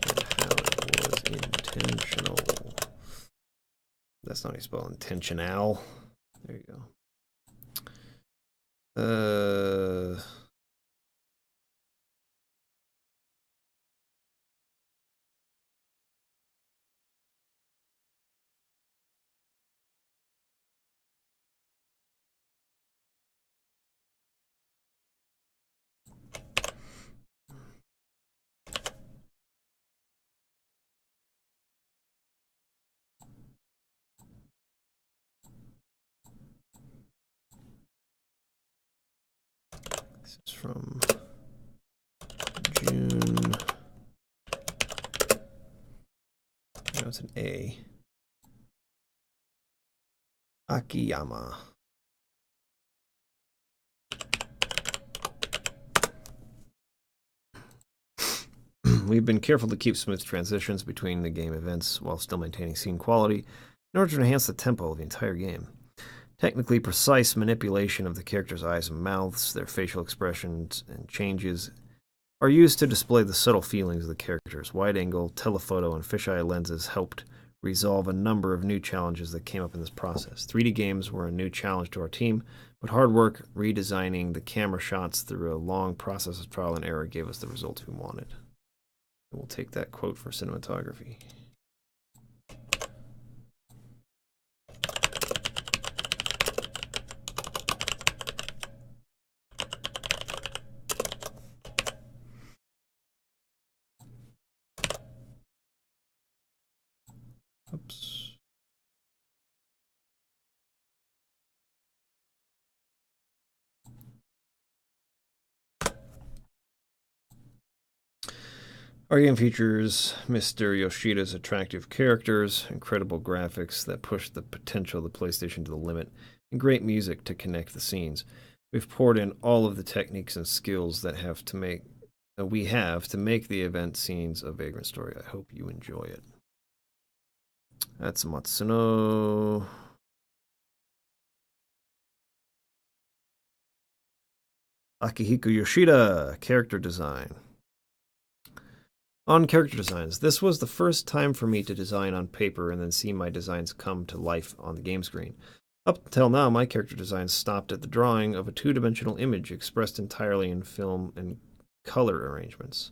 and how it was intentional. That's not how you spell intentional. There you go. This is from June. No, it's an A. Akiyama. We've been careful to keep smooth transitions between the game events while still maintaining scene quality in order to enhance the tempo of the entire game. Technically precise manipulation of the characters' eyes and mouths, their facial expressions, and changes are used to display the subtle feelings of the characters. Wide-angle, telephoto, and fisheye lenses helped resolve a number of new challenges that came up in this process. 3D games were a new challenge to our team, but hard work redesigning the camera shots through a long process of trial and error gave us the results we wanted. We'll take that quote for cinematography. Oops. Our game features Mr. Yoshida's attractive characters, incredible graphics that push the potential of the PlayStation to the limit, and great music to connect the scenes. We've poured in all of the techniques and skills that we have to make the event scenes a Vagrant Story. I hope you enjoy it. That's Matsuno. Akihiko Yoshida, character design. On character designs, this was the first time for me to design on paper and then see my designs come to life on the game screen. Up until now, my character designs stopped at the drawing of a two-dimensional image expressed entirely in film and color arrangements.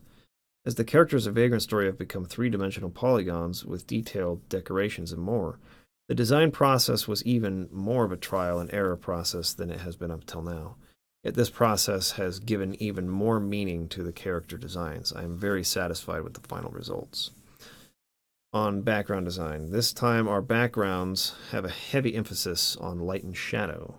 As the characters of Vagrant Story have become three-dimensional polygons with detailed decorations and more, the design process was even more of a trial and error process than it has been up till now. Yet this process has given even more meaning to the character designs. I am very satisfied with the final results. On background design, this time our backgrounds have a heavy emphasis on light and shadow.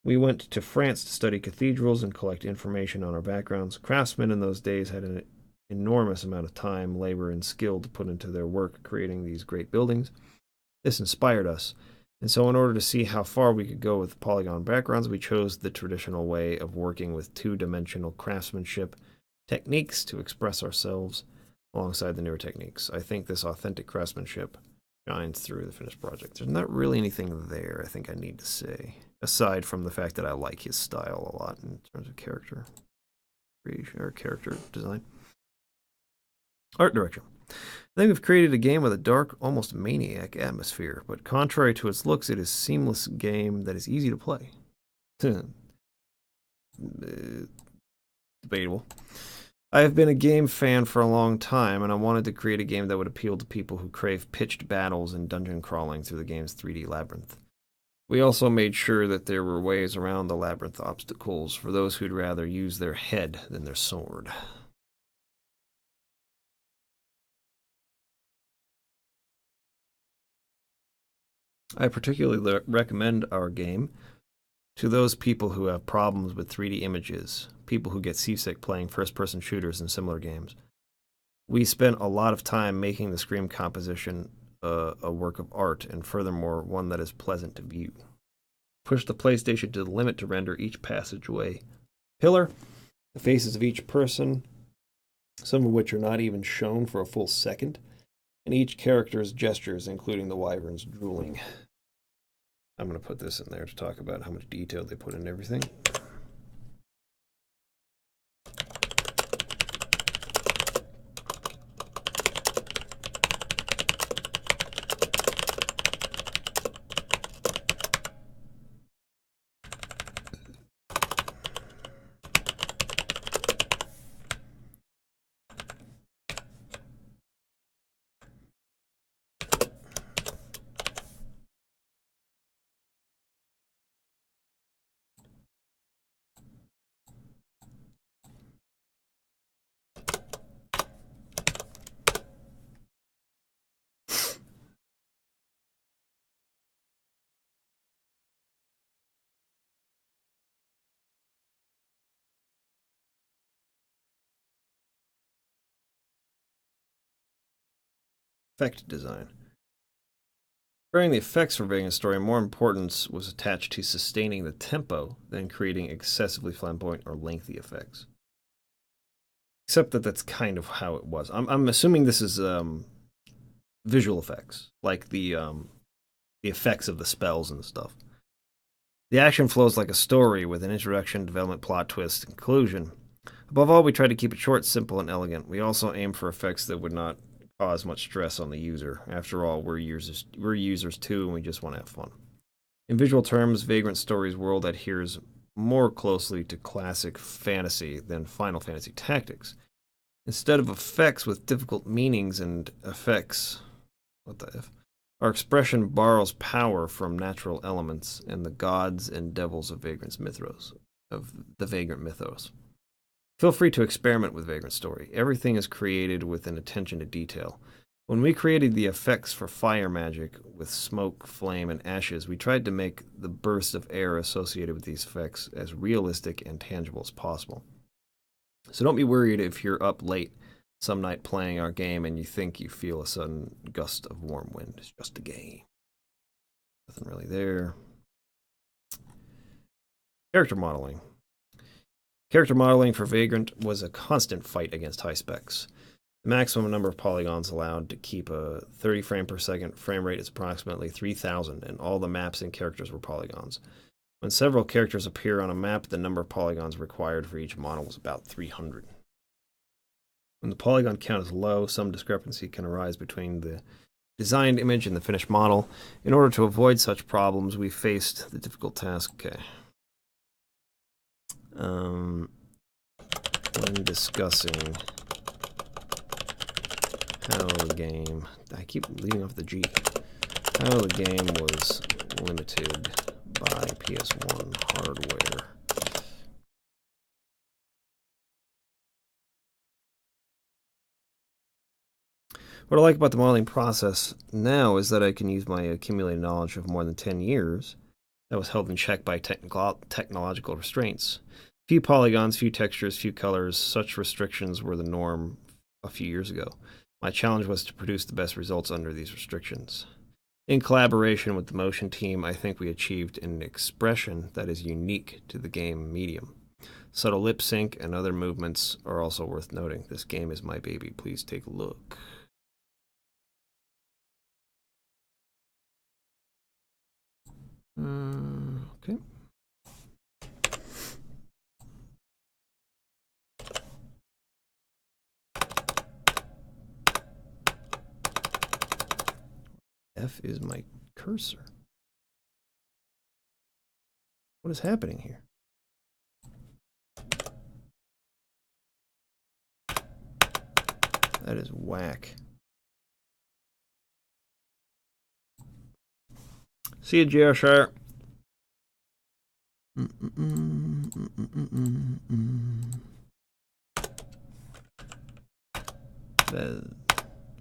We went to France to study cathedrals and collect information on our backgrounds. Craftsmen in those days had an enormous amount of time, labor, and skill to put into their work creating these great buildings. This inspired us. And so in order to see how far we could go with polygon backgrounds, we chose the traditional way of working with two-dimensional craftsmanship techniques to express ourselves alongside the newer techniques. I think this authentic craftsmanship shines through the finished project. There's not really anything there I think I need to say, aside from the fact that I like his style a lot in terms of character creation or character design. Art direction. I think we've created a game with a dark, almost maniac atmosphere, but contrary to its looks, it is a seamless game that is easy to play. Debatable. I have been a game fan for a long time, and I wanted to create a game that would appeal to people who crave pitched battles and dungeon crawling through the game's 3D labyrinth. We also made sure that there were ways around the labyrinth obstacles for those who'd rather use their head than their sword. I particularly recommend our game to those people who have problems with 3D images, people who get seasick playing first-person shooters and similar games. We spent a lot of time making the Scream composition a work of art, and furthermore, one that is pleasant to view. Push the PlayStation to the limit to render each passageway pillar, the faces of each person, some of which are not even shown for a full second, and each character's gestures, including the wyvern's drooling. I'm going to put this in there to talk about how much detail they put in everything. Effect design. Creating the effects for Vagrant Story, more importance was attached to sustaining the tempo than creating excessively flamboyant or lengthy effects. Except that that's kind of how it was. I'm assuming this is visual effects, like the effects of the spells and stuff. The action flows like a story with an introduction, development, plot twist, and conclusion. Above all, we tried to keep it short, simple, and elegant. We also aimed for effects that would not cause much stress on the user. After all, we're users too, and we just want to have fun. In visual terms, Vagrant Story's world adheres more closely to classic fantasy than Final Fantasy Tactics. Instead of effects with difficult meanings and effects, what the F? Our expression borrows power from natural elements and the gods and devils of Vagrant's mythos, of the Vagrant mythos. Feel free to experiment with Vagrant Story. Everything is created with an attention to detail. When we created the effects for fire magic with smoke, flame, and ashes, we tried to make the bursts of air associated with these effects as realistic and tangible as possible. So don't be worried if you're up late some night playing our game and you think you feel a sudden gust of warm wind. It's just a game. Nothing really there. Character modeling. Character modeling for Vagrant was a constant fight against high specs. The maximum number of polygons allowed to keep a 30 frame per second frame rate is approximately 3,000, and all the maps and characters were polygons. When several characters appear on a map, the number of polygons required for each model was about 300. When the polygon count is low, some discrepancy can arise between the designed image and the finished model. In order to avoid such problems, we faced the difficult task. Okay. When discussing how the game, I keep leaving off the G, how the game was limited by PS1 hardware. What I like about the modeling process now is that I can use my accumulated knowledge of more than 10 years that was held in check by technological restraints. Few polygons, few textures, few colors. Such restrictions were the norm a few years ago. My challenge was to produce the best results under these restrictions. In collaboration with the motion team, I think we achieved an expression that is unique to the game medium. Subtle lip sync and other movements are also worth noting. This game is my baby. Please take a look. Okay. F is my cursor. What is happening here? That is whack. See you, Geoshire.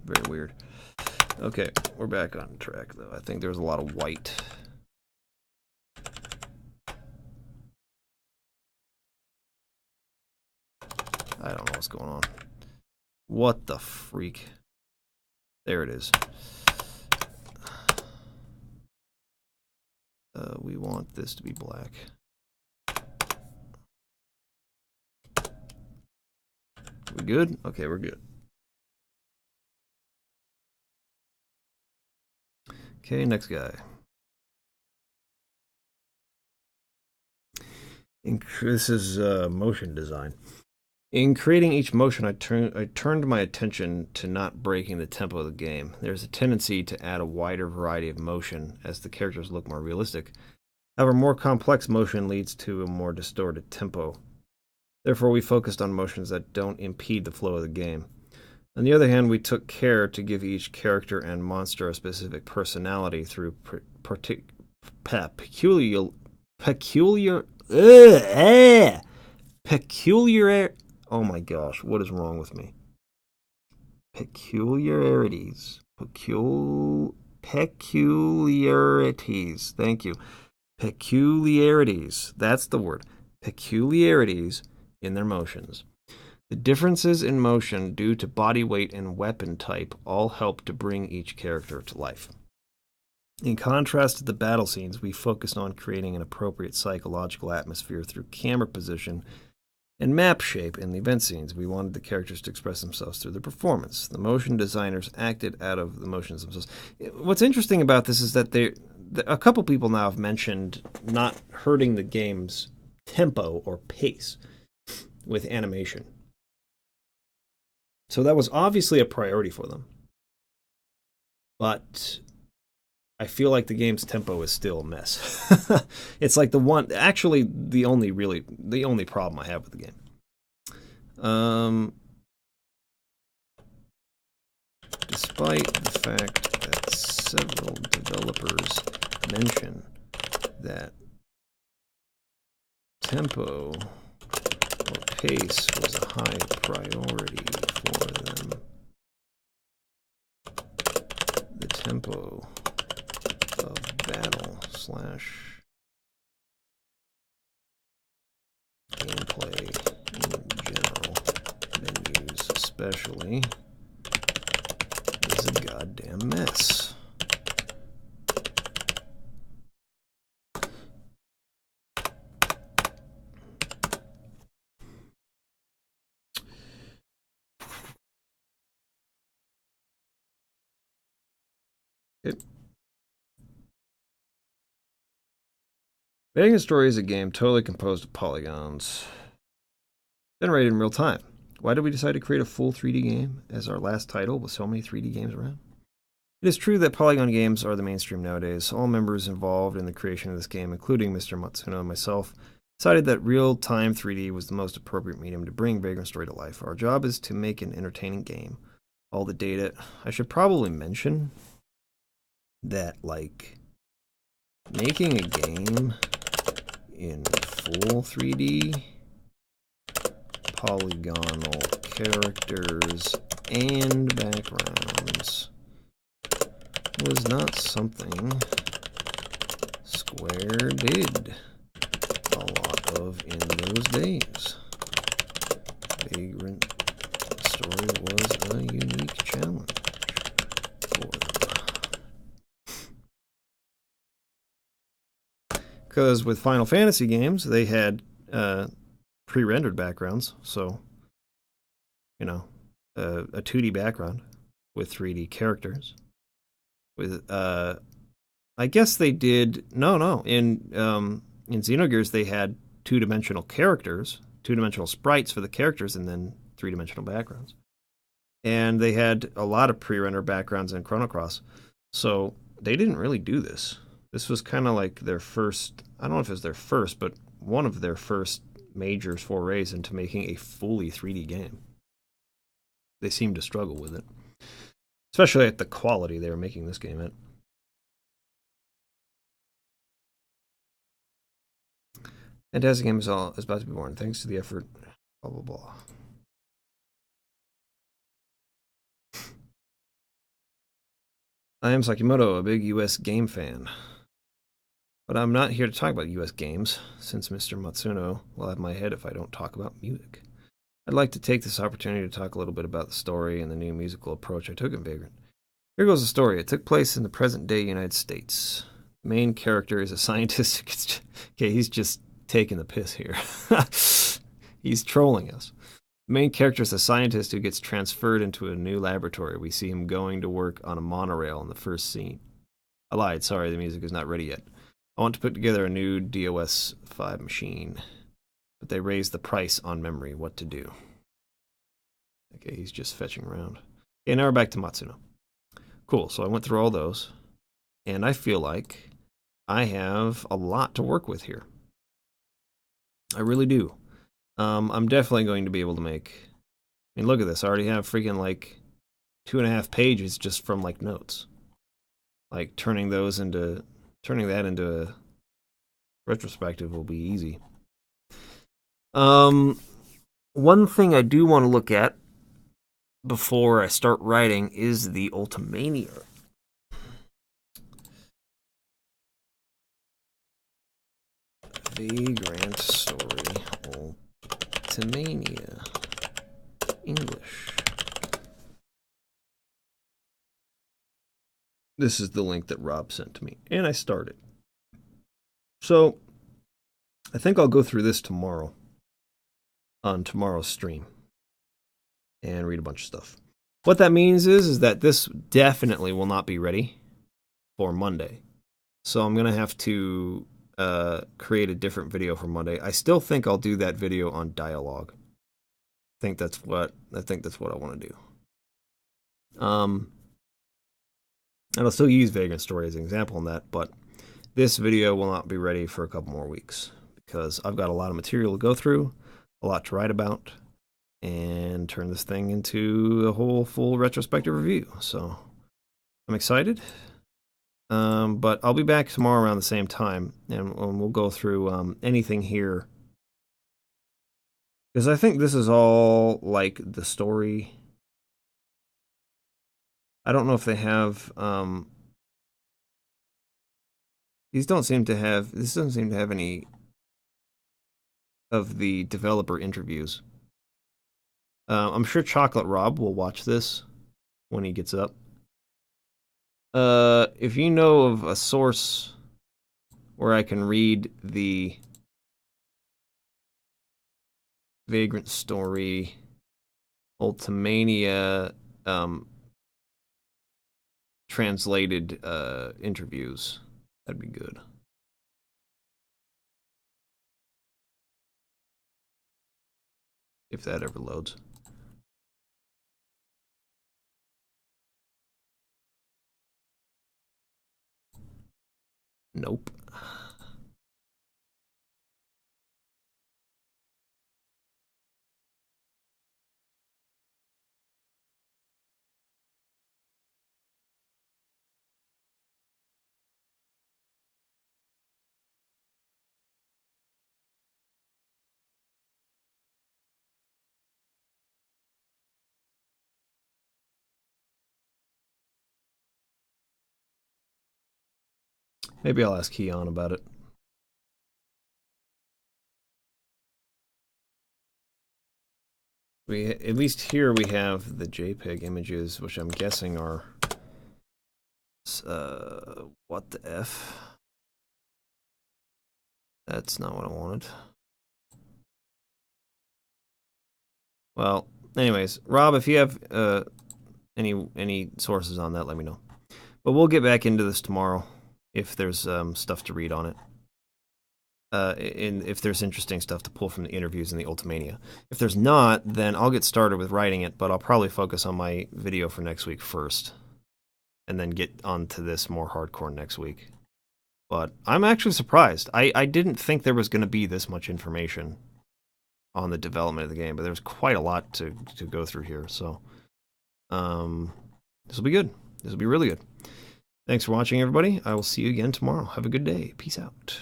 Very weird. Okay, we're back on track, though. I think there's a lot of white. I don't know what's going on. What the freak? There it is. We want this to be black. We good? Okay, we're good. Okay, next guy. This is motion design. In creating each motion, I turned my attention to not breaking the tempo of the game. There's a tendency to add a wider variety of motion as the characters look more realistic. However, more complex motion leads to a more distorted tempo. Therefore, we focused on motions that don't impede the flow of the game. On the other hand, we took care to give each character and monster a specific personality through peculiar oh my gosh, what is wrong with me? Peculiarities. Peculiarities. Thank you. Peculiarities. That's the word. Peculiarities in their motions. The differences in motion due to body weight and weapon type all help to bring each character to life. In contrast to the battle scenes, we focused on creating an appropriate psychological atmosphere through camera position and map shape in the event scenes. We wanted the characters to express themselves through their performance. The motion designers acted out of the motions themselves. What's interesting about this is that a couple people now have mentioned not hurting the game's tempo or pace with animation. So that was obviously a priority for them. But I feel like the game's tempo is still a mess. It's like the only problem I have with the game. Despite the fact that several developers mention that tempo or pace was a high priority for them, the tempo of battle / gameplay in general, menus especially, is a goddamn mess. Vagrant Story is a game totally composed of polygons, generated in real time. Why did we decide to create a full 3D game as our last title with so many 3D games around? It is true that polygon games are the mainstream nowadays. All members involved in the creation of this game, including Mr. Matsuno and myself, decided that real-time 3D was the most appropriate medium to bring Vagrant Story to life. Our job is to make an entertaining game. All the data... I should probably mention that, like, making a game in full 3D, polygonal characters, and backgrounds was not something Square did a lot of in those days. Vagrant Story was a unique challenge for them. Because with Final Fantasy games, they had pre-rendered backgrounds, so, you know, a 2D background with 3D characters. With I guess they did in Xenogears they had two-dimensional characters, two-dimensional sprites for the characters, and then three-dimensional backgrounds. And they had a lot of pre-rendered backgrounds in Chrono Cross, so they didn't really do this. This was kind of like their first, I don't know if it was their first, but one of their first major forays into making a fully 3D game. They seemed to struggle with it, especially at the quality they were making this game at. Fantastic Game is about to be born, thanks to the effort, blah, blah, blah. I am Sakimoto, a big US game fan. But I'm not here to talk about US games, since Mr. Matsuno will have my head if I don't talk about music. I'd like to take this opportunity to talk a little bit about the story and the new musical approach I took in Vagrant. Here goes the story. It took place in the present-day United States. The main character is a scientist. Okay, he's just taking the piss here. He's trolling us. The main character is a scientist who gets transferred into a new laboratory. We see him going to work on a monorail in the first scene. I lied. Sorry, the music is not ready yet. I want to put together a new DOS 5 machine, but they raised the price on memory. What to do? Okay, he's just fetching around. Okay, now we're back to Matsuno. Cool, so I went through all those, and I feel like I have a lot to work with here. I really do. I'm definitely going to be able to make... I mean, look at this. I already have freaking, like, 2.5 pages just from, like, notes. Like, turning that into a retrospective will be easy. One thing I do want to look at before I start writing is the Ultimania. Vagrant Story Ultimania. English. This is the link that Rob sent to me, and I started. So, I think I'll go through this tomorrow on tomorrow's stream and read a bunch of stuff. What that means is that this definitely will not be ready for Monday. So I'm going to have to create a different video for Monday. I still think I'll do that video on dialogue. I think that's what I want to do. And I'll still use Vagrant Story as an example in that, but this video will not be ready for a couple more weeks because I've got a lot of material to go through, a lot to write about, and turn this thing into a whole full retrospective review. So I'm excited. But I'll be back tomorrow around the same time, and we'll go through anything here. Because I think this is all, like, the story. I don't know if they have... This doesn't seem to have any of the developer interviews. I'm sure Chocolate Rob will watch this when he gets up. If you know of a source where I can read the Vagrant Story Ultimania translated interviews, that'd be good. if that ever loads. Nope. Maybe I'll ask Keon about it. At least here we have the JPEG images, which I'm guessing are what the F? That's not what I wanted. Well, anyways, Rob, if you have any sources on that, let me know. But we'll get back into this tomorrow if there's stuff to read on it. If there's interesting stuff to pull from the interviews in the Ultimania. If there's not, then I'll get started with writing it, but I'll probably focus on my video for next week first, and then get onto this more hardcore next week. But I'm actually surprised. I didn't think there was going to be this much information on the development of the game, but there's quite a lot to go through here. So this will be good. This will be really good. Thanks for watching, everybody. I will see you again tomorrow. Have a good day. Peace out.